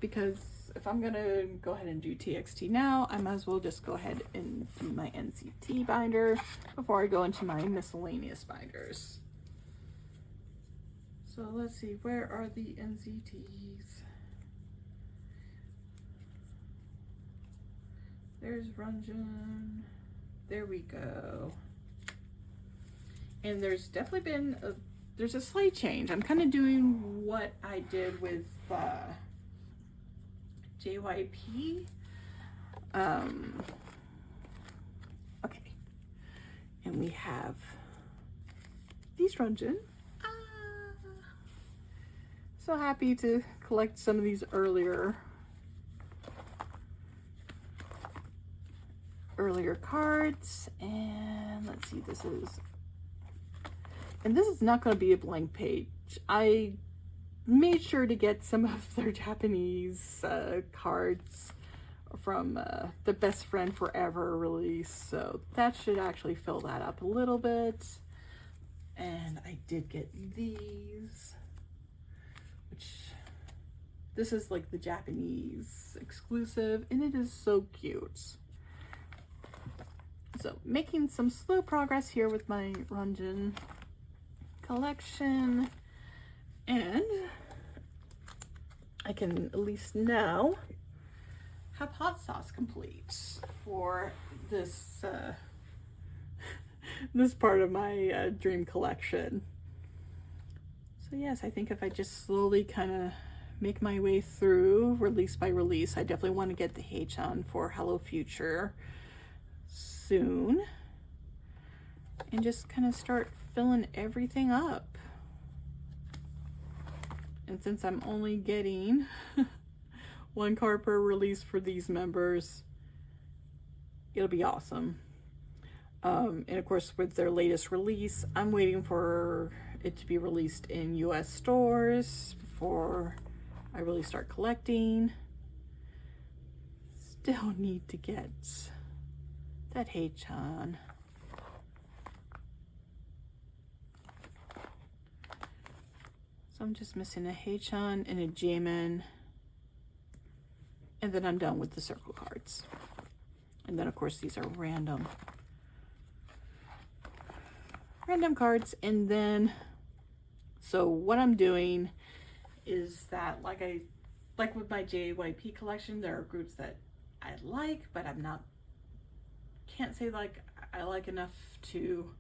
because if I'm gonna go ahead and do TXT now, I might as well just go ahead and do my NCT binder before I go into my miscellaneous binders. So let's see, where are the NCTs? There's Runjun. There we go. And there's definitely been there's a slight change. I'm kind of doing what I did with JYP. Okay. And we have these Runjun. So happy to collect some of these earlier cards. And let's see, this is not going to be a blank page. I made sure to get some of their Japanese cards from the Best Friend Forever release, so that should actually fill that up a little bit. And I did get these, which this is like the Japanese exclusive, and it is so cute. So making some slow progress here with my Runjun collection, and I can at least now have hot sauce complete for this this part of my dream collection. So yes, I think if I just slowly kind of make my way through release by release, I definitely want to get the Haechan for Hello Future soon, and just kind of start filling everything up. And since I'm only getting 1 card per release for these members, it'll be awesome. And of course, with their latest release, I'm waiting for it to be released in US stores before I really start collecting. Still need to get that Haechan. So I'm just missing a Haechan and a Jaemin, and then I'm done with the circle cards. And then of course these are random cards. And then, so what I'm doing is that, like with my JYP collection, there are groups that I like, but can't say like I like enough to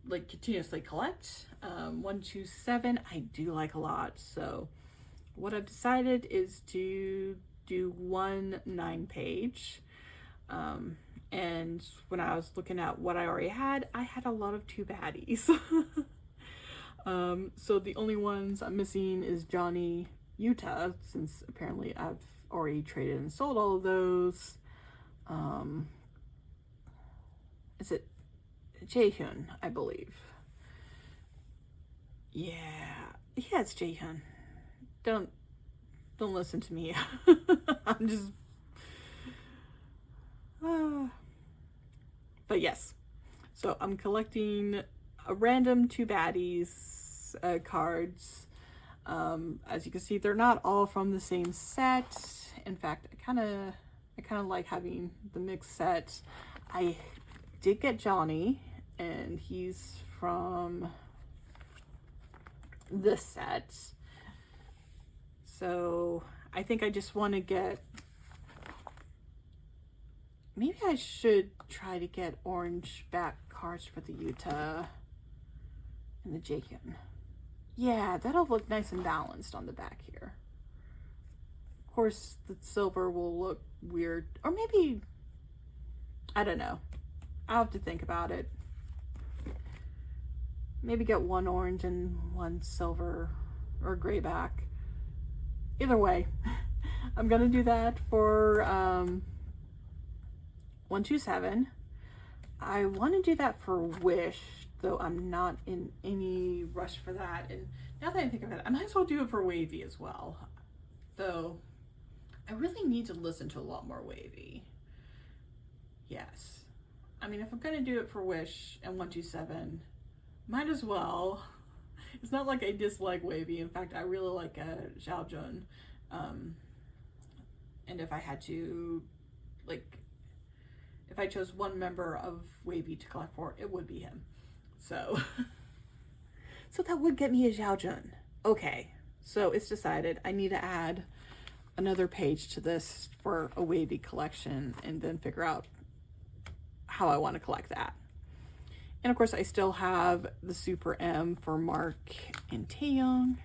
like continuously collect. 127 I do like a lot, so what I've decided is to do 1 9-page. And when I was looking at what I already had, I had a lot of 2 baddies. So the only ones I'm missing is Johnny, Utah, since apparently I've already traded and sold all of those. Is it Jaehyun, I believe? Yeah, it's Jaehyun. Don't listen to me. I'm just but yes, so I'm collecting a random 2 baddies cards. As you can see, they're not all from the same set. In fact, I kind of like having the mixed set. I did get Johnny, and he's from this set. So I think I just want to get, maybe I should try to get orange back cards for the Utah and the Jaehyun. Yeah, that'll look nice and balanced on the back here. Of course, the silver will look weird, or maybe, I don't know. I'll have to think about it. Maybe get 1 orange and 1 silver or gray back. Either way, I'm gonna do that for 127. I want to do that for Wish, though I'm not in any rush for that. And now that I think of it, I might as well do it for Wavy as well. Though I really need to listen to a lot more Wavy. Yes. I mean, if I'm gonna do it for Wish and 127, might as well. It's not like I dislike Wavy. In fact, I really like Xiaojun. And if I had to, like, if I chose one member of Wavy to collect for, it would be him. So, so that would get me a Xiaojun. Okay, so it's decided. I need to add another page to this for a Wavy collection, and then figure out how I want to collect that. And of course, I still have the Super M for Mark and Taeyong.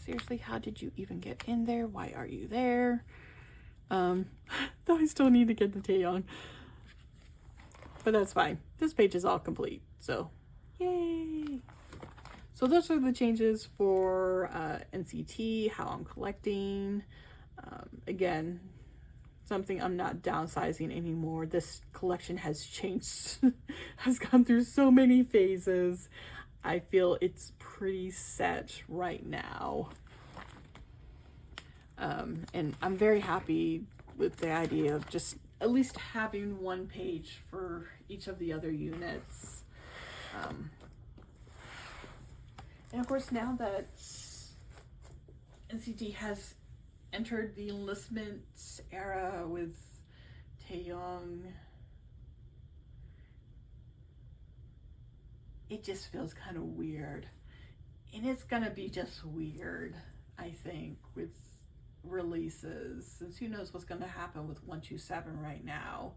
Seriously, how did you even get in there? Why are you there? Though I still need to get the Taeyong. But that's fine. This page is all complete, so yay! So those are the changes for NCT, how I'm collecting. Again, something I'm not downsizing anymore. This collection has changed, has gone through so many phases. I feel it's pretty set right now. And I'm very happy with the idea of just at least having 1 page for each of the other units. And of course, now that NCT has entered the enlistment era with Taeyong, it just feels kind of weird. And it's gonna be just weird, I think, with releases, since who knows what's gonna happen with 127 right now.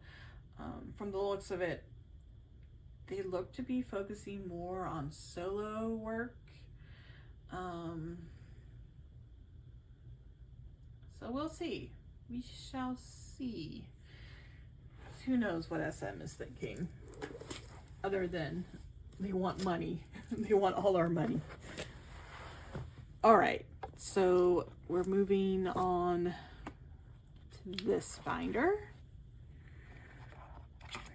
From the looks of it, they look to be focusing more on solo work. So we'll see. We shall see. Who knows what SM is thinking, other than they want money. They want all our money. All right, so we're moving on to this binder,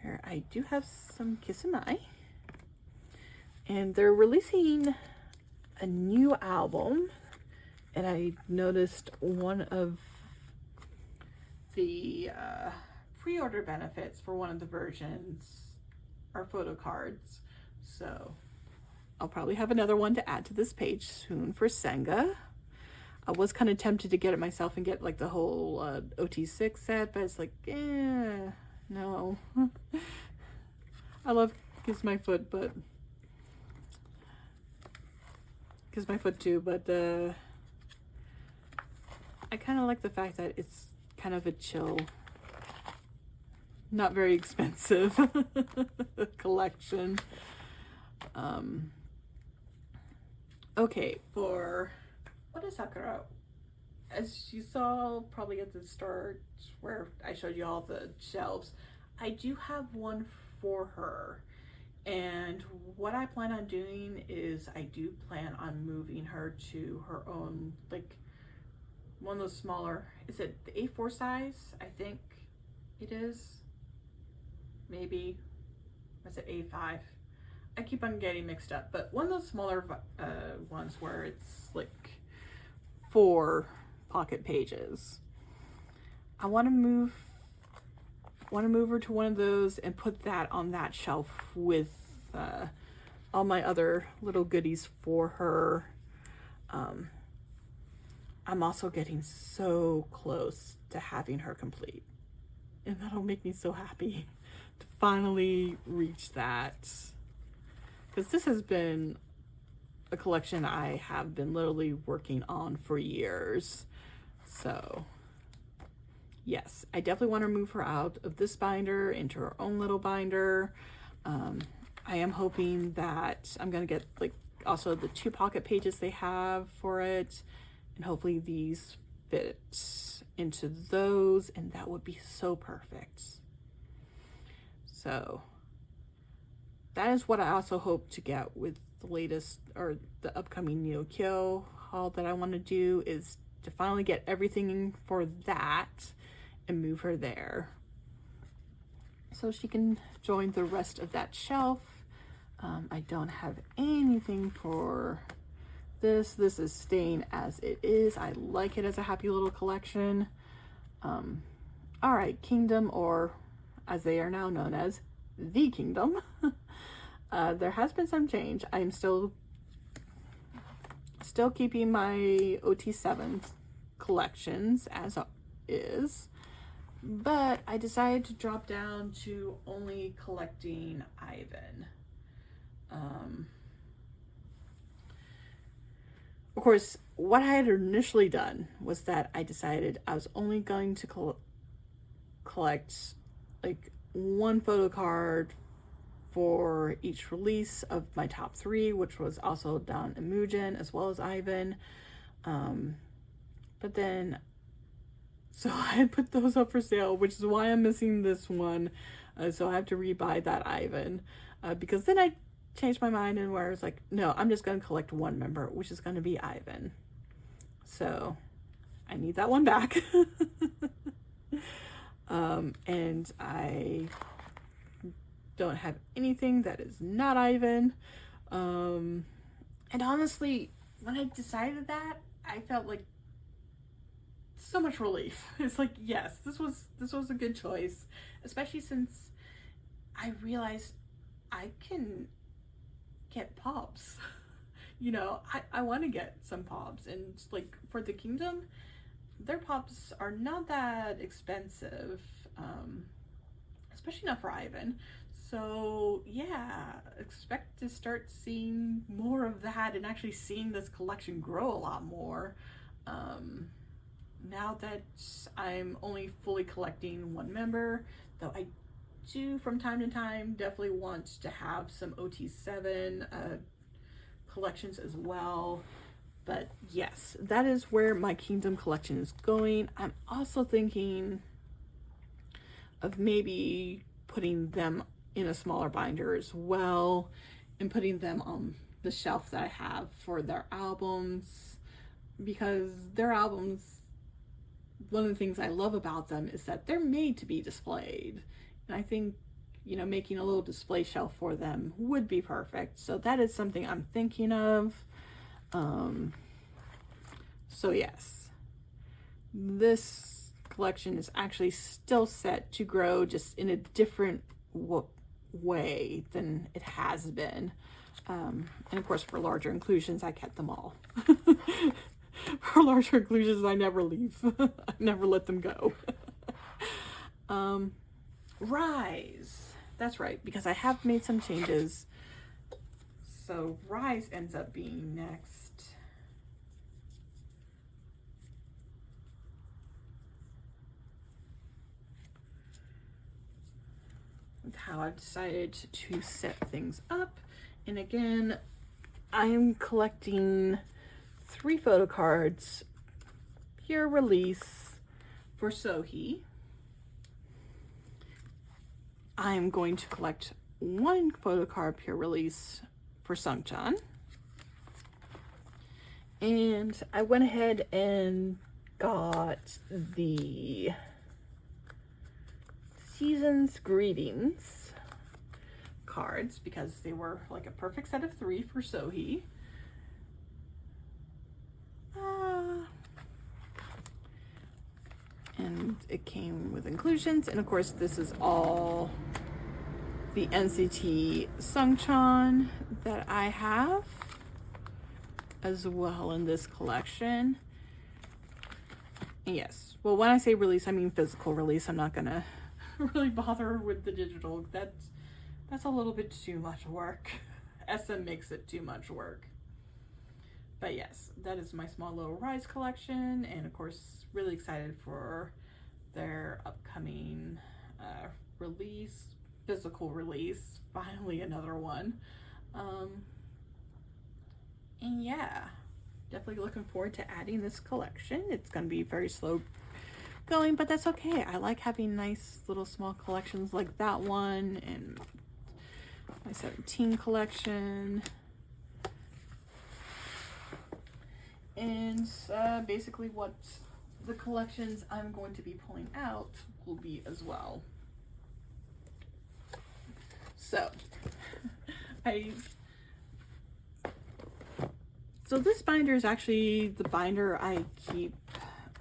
where I do have some Kiss and I, and they're releasing a new album. And I noticed one of the pre-order benefits for one of the versions are Photocards. So I'll probably have another one to add to this page soon for Senga. I was kind of tempted to get it myself and get like the whole OT6 set, but it's like, no. I love Kiss My Foot, but Kiss My Foot too, but I kind of like the fact that it's kind of a chill, not very expensive collection. Okay, for what is Sakura? As you saw probably at the start where I showed you all the shelves, I do have one for her. And what I plan on doing is I do plan on moving her to her own, like one of those smaller, is it the A4 size? I think it is. Maybe, or is it A5? I keep on getting mixed up, but one of those smaller ones where it's like 4 pocket pages. I want to move her to one of those and put that on that shelf with all my other little goodies for her. I'm also getting so close to having her complete, and that'll make me so happy to finally reach that, because this has been a collection I have been literally working on for years. So yes, I definitely want to move her out of this binder into her own little binder. I am hoping that I'm going to get like also the 2 pocket pages they have for it, and hopefully these fit into those, and that would be so perfect. So that is what I also hope to get with the latest or the upcoming NeoKyo haul that I want to do, is to finally get everything for that and move her there so she can join the rest of that shelf. I don't have anything for this. This is staying as it is. I like it as a happy little collection. All right, Kingdom, or as they are now known as, the Kingdom. There has been some change. I am still keeping my OT7 collections as is, but I decided to drop down to only collecting Ivan. Of course, what I had initially done was that I decided I was only going to collect like 1 photo card for each release of my top 3, which was also Dawn and Mugen as well as Ivan. But then, so I had put those up for sale, which is why I'm missing this one. So I have to rebuy that Ivan, because then I changed my mind and where I was like, no, I'm just going to collect 1 member, which is going to be Ivan. So I need that one back. And I don't have anything that is not Ivan. And honestly, when I decided that, I felt like so much relief. It's like, yes, this was a good choice, especially since I realized I can get pops. You know, I want to get some pops, and like for the Kingdom, their pops are not that expensive, especially not for Ivan. So yeah, expect to start seeing more of that and actually seeing this collection grow a lot more. Now that I'm only fully collecting 1 member, though I do from time to time definitely want to have some OT7 collections as well. But yes, that is where my Kingdom collection is going. I'm also thinking of maybe putting them in a smaller binder as well and putting them on the shelf that I have for their albums, because their albums, one of the things I love about them is that they're made to be displayed, and I think, you know, making a little display shelf for them would be perfect. So that is something I'm thinking of. So yes, this collection is actually still set to grow, just in a different way than it has been. And of course, for larger inclusions, I kept them all. For larger inclusions, I never leave. I never let them go. Rise. That's right, because I have made some changes. So Rise ends up being next. With how I've decided to set things up. And again, I am collecting 3 photo cards, pure release for Sohee. I'm going to collect 1 photo card pure release for Sungchan. And I went ahead and got the Season's Greetings cards because they were like a perfect set of 3 for Sohee. And it came with inclusions, and of course this is all the NCT Sungchan that I have as well in this collection. And yes, well, when I say release, I mean physical release. I'm not gonna really bother with the digital. That's a little bit too much work. SM makes it too much work. But yes, that is my small little Rise collection, and of course really excited for their upcoming release, physical release, finally another one. And yeah, definitely looking forward to adding this collection. It's going to be very slow going, but that's okay. I like having nice little small collections like that one, and my 17 collection. And basically what the collections I'm going to be pulling out will be as well. So, so this binder is actually the binder I keep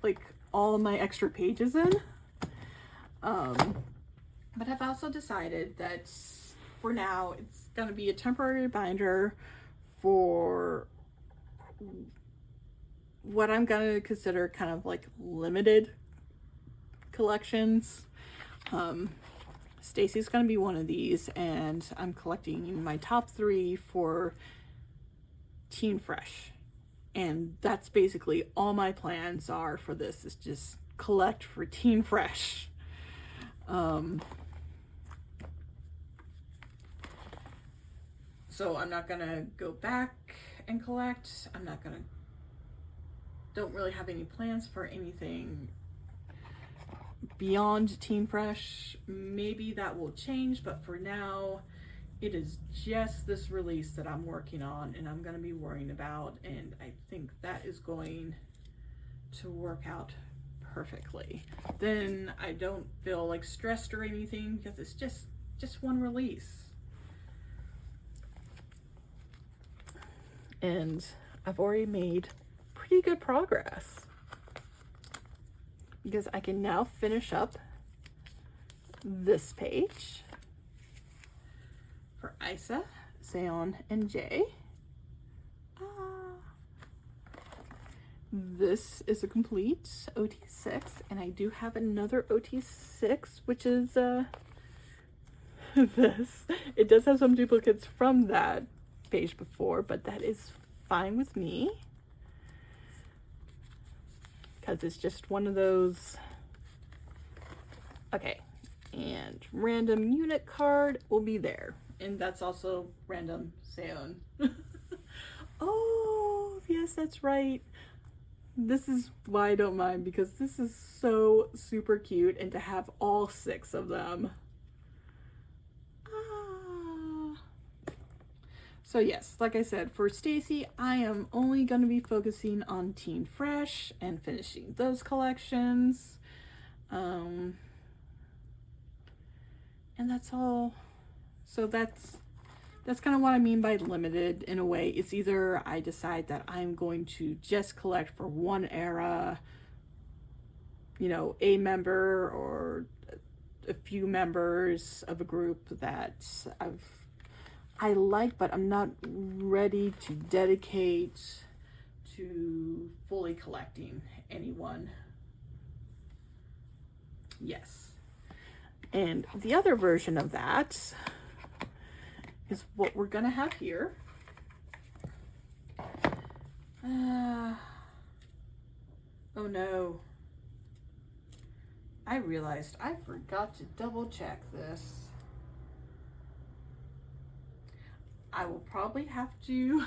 like all of my extra pages in. But I've also decided that for now it's going to be a temporary binder for what I'm going to consider kind of like limited collections. Stacy's going to be one of these, and I'm collecting my top 3 for Teen Fresh. And that's basically all my plans are for this, is just collect for Teen Fresh. So I'm not going to go back and collect. Don't really have any plans for anything beyond Teen Fresh. Maybe that will change, but for now it is just this release that I'm working on and I'm going to be worrying about, and I think that is going to work out perfectly. Then I don't feel like stressed or anything because it's just one release. And I've already made pretty good progress because I can now finish up this page for Isa, Seon, and Jae. This is a complete OT6, and I do have another OT6, which is this. It does have some duplicates from that page before, but that is fine with me because it's just one of those. Okay, and random unit card will be there, and that's also random Seon. Oh yes, that's right. This is why I don't mind, because this is so super cute, and to have all 6 of them. So yes, like I said, for Stacy, I am only going to be focusing on Teen Fresh and finishing those collections. And that's all. So that's kind of what I mean by limited in a way. It's either I decide that I'm going to just collect for one era, you know, a member or a few members of a group that I like, but I'm not ready to dedicate to fully collecting anyone. Yes. And the other version of that is what we're gonna have here. Oh no. I realized I forgot to double check this. I will probably have to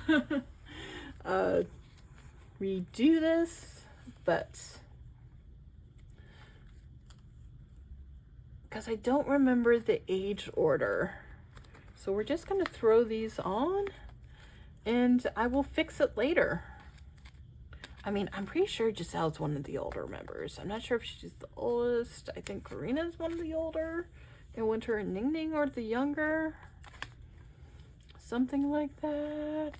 redo this, but because I don't remember the age order. So we're just gonna throw these on and I will fix it later. I mean, I'm pretty sure Giselle's one of the older members. I'm not sure if she's the oldest. I think Karina's one of the older, and Winter and Ning Ning are the younger. Something like that.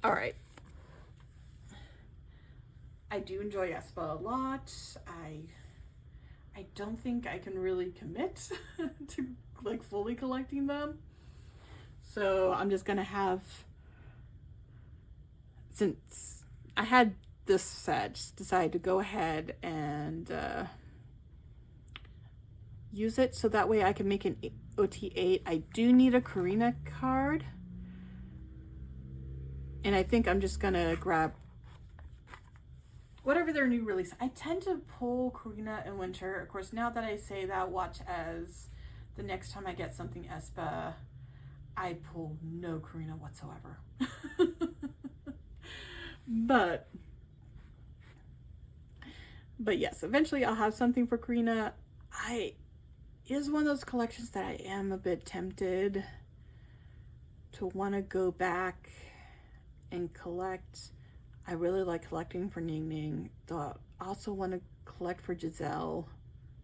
All right. I do enjoy Espa a lot. I don't think I can really commit to like fully collecting them. So I'm just gonna have, since I had this set, just decided to go ahead and use it so that way I can make an OT8. I do need a Karina card. And I think I'm just gonna grab whatever their new release. I tend to pull Karina and Winter. Of course, now that I say that, watch as the next time I get something Espa, I pull no Karina whatsoever. But yes, eventually I'll have something for Karina. It is one of those collections that I am a bit tempted to want to go back and collect. I really like collecting for Ning Ning. I also want to collect for Giselle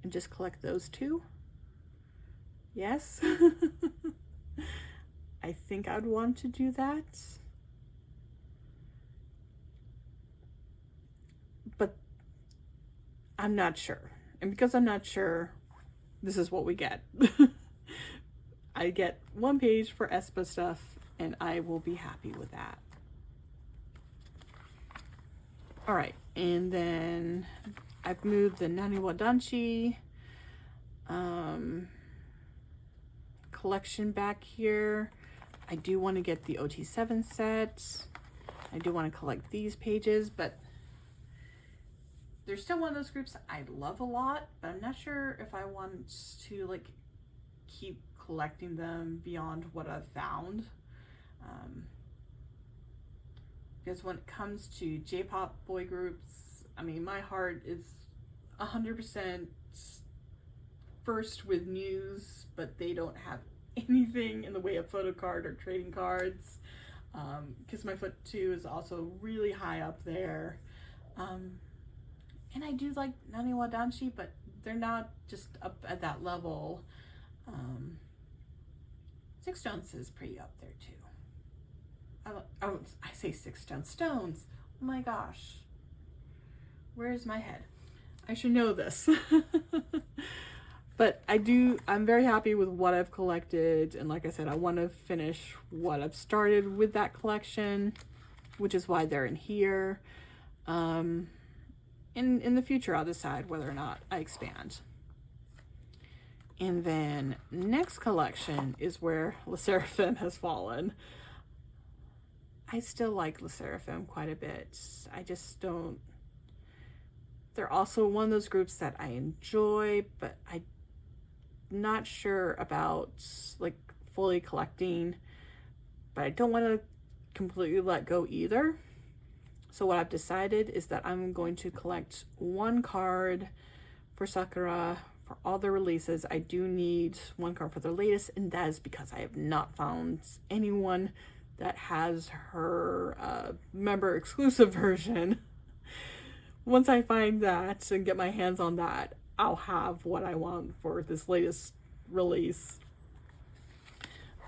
and just collect those two. Yes. I think I'd want to do that. But I'm not sure. And because I'm not sure, this is what we get. I get one page for Espa stuff and I will be happy with that. All right, and then I've moved the Nani wa Danshi collection back here. I do want to get the OT7 set. I do want to collect these pages, but there's still one of those groups I love a lot, but I'm not sure if I want to like keep collecting them beyond what I've found. Because when it comes to J-pop boy groups, I mean, my heart is 100% first with Muse, but they don't have anything in the way of photocard or trading cards. Kiss My Foot 2 is also really high up there. And I do like Nani wa Danshi, but they're not just up at that level. Six Stones is pretty up there too. I say 6 stones. Oh my gosh. Where's my head? I should know this. But I'm very happy with what I've collected. And like I said, I want to finish what I've started with that collection, which is why they're in here. In the future, I'll decide whether or not I expand. And then next collection is where Le Sserafim has fallen. I still like Le Sserafim quite a bit. I just don't. They're also one of those groups that I enjoy, but I'm not sure about like fully collecting. But I don't want to completely let go either. So what I've decided is that I'm going to collect one card for Sakura for all the releases. I do need one card for the latest, and that is because I have not found anyone that has her member exclusive version. Once I find that and get my hands on that, I'll have what I want for this latest release.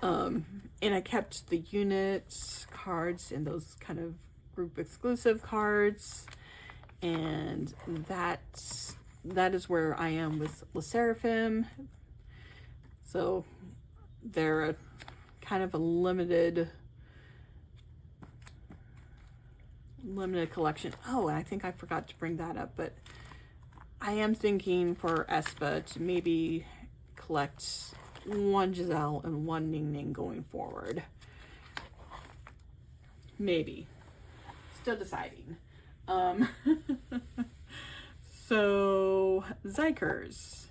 And I kept the unit cards and those kind of group exclusive cards, and that is where I am with Le Sserafim. So they're a kind of a limited limited collection. Oh, and I think I forgot to bring that up, but I am thinking for aespa to maybe collect one Giselle and one Ning Ning going forward. Maybe. Still deciding. So Xikers.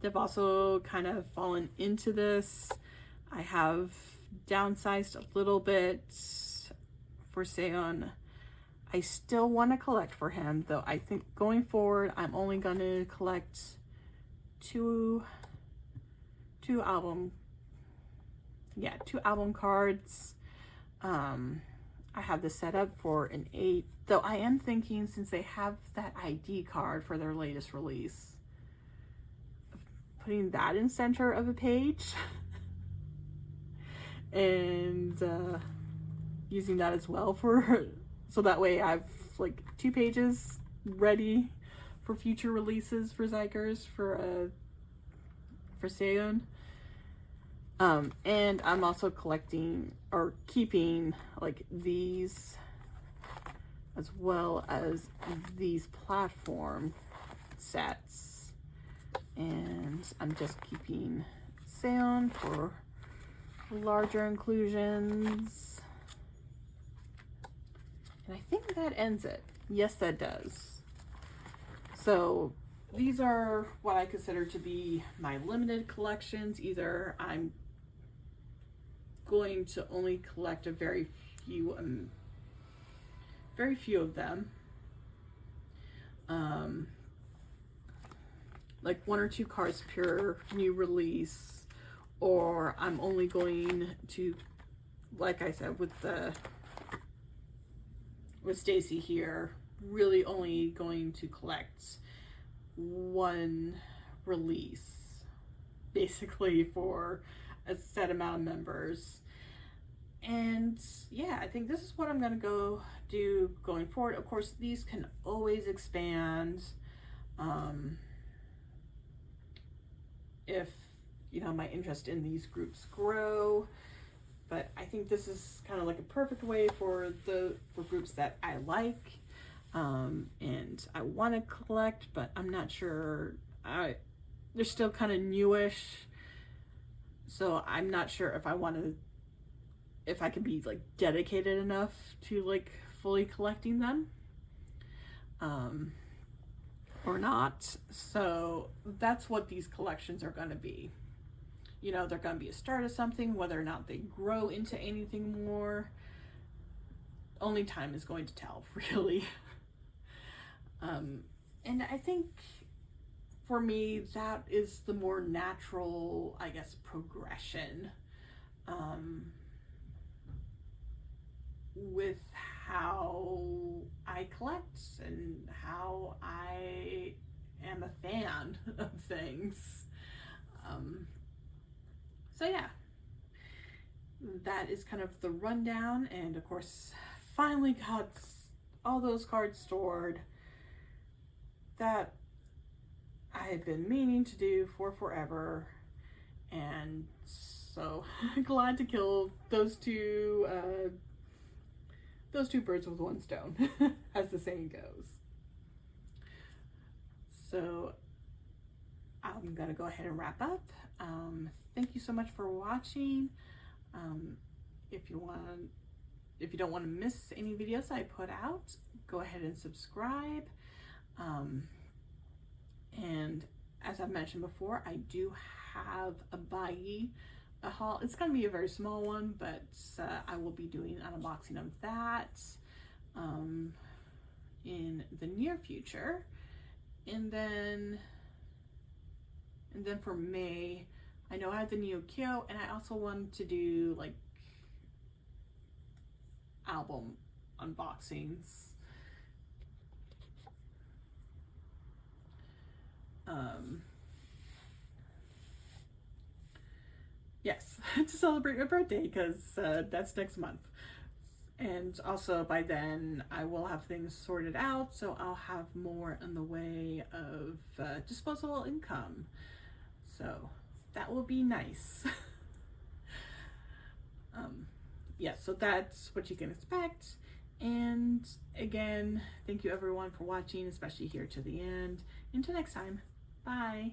They've also kind of fallen into this. I have downsized a little bit for Seon. I still want to collect for him, though I think going forward, I'm only going to collect two album cards. I have this set up for an 8, though I am thinking, since they have that ID card for their latest release, putting that in center of a page and using that as well for, so that way I have like 2 pages ready for future releases for Xikers for Seon. And I'm also collecting or keeping like these as well as these platform sets, and I'm just keeping Seon for larger inclusions, and I think that ends it. Yes, that does. So these are what I consider to be my limited collections. Either I'm going to only collect a very few of them, like 1 or 2 cards per new release, or I'm only going to, like I said with Stacy here, really only going to collect 1 release basically for a set amount of members. And yeah, I think this is what I'm gonna go do going forward. Of course, these can always expand if my interest in these groups grow, but I think this is kind of like a perfect way for groups that I like and I want to collect, but I'm not sure. They're still kind of newish, so I'm not sure if I can be like dedicated enough to like fully collecting them or not. So that's what these collections are going to be. They're going to be a start of something. Whether or not they grow into anything more, only time is going to tell, really. And I think for me, that is the more natural, I guess, progression with how I collect and how I am a fan of things. So yeah, that is kind of the rundown, and of course finally got all those cards stored that I had been meaning to do for forever, and so glad to kill those two birds with one stone, as the saying goes. So I'm gonna go ahead and wrap up. Thank you so much for watching. If you don't want to miss any videos I put out, go ahead and subscribe. And as I've mentioned before, I do have a haul. It's going to be a very small one, but I will be doing an unboxing of that in the near future. And then for May, I know I have the NiziU, and I also wanted to do like album unboxings. Yes, to celebrate my birthday, because that's next month. And also by then I will have things sorted out, so I'll have more in the way of disposable income. So that will be nice. Yeah, so that's what you can expect. And again, thank you everyone for watching, especially here to the end. Until next time, bye.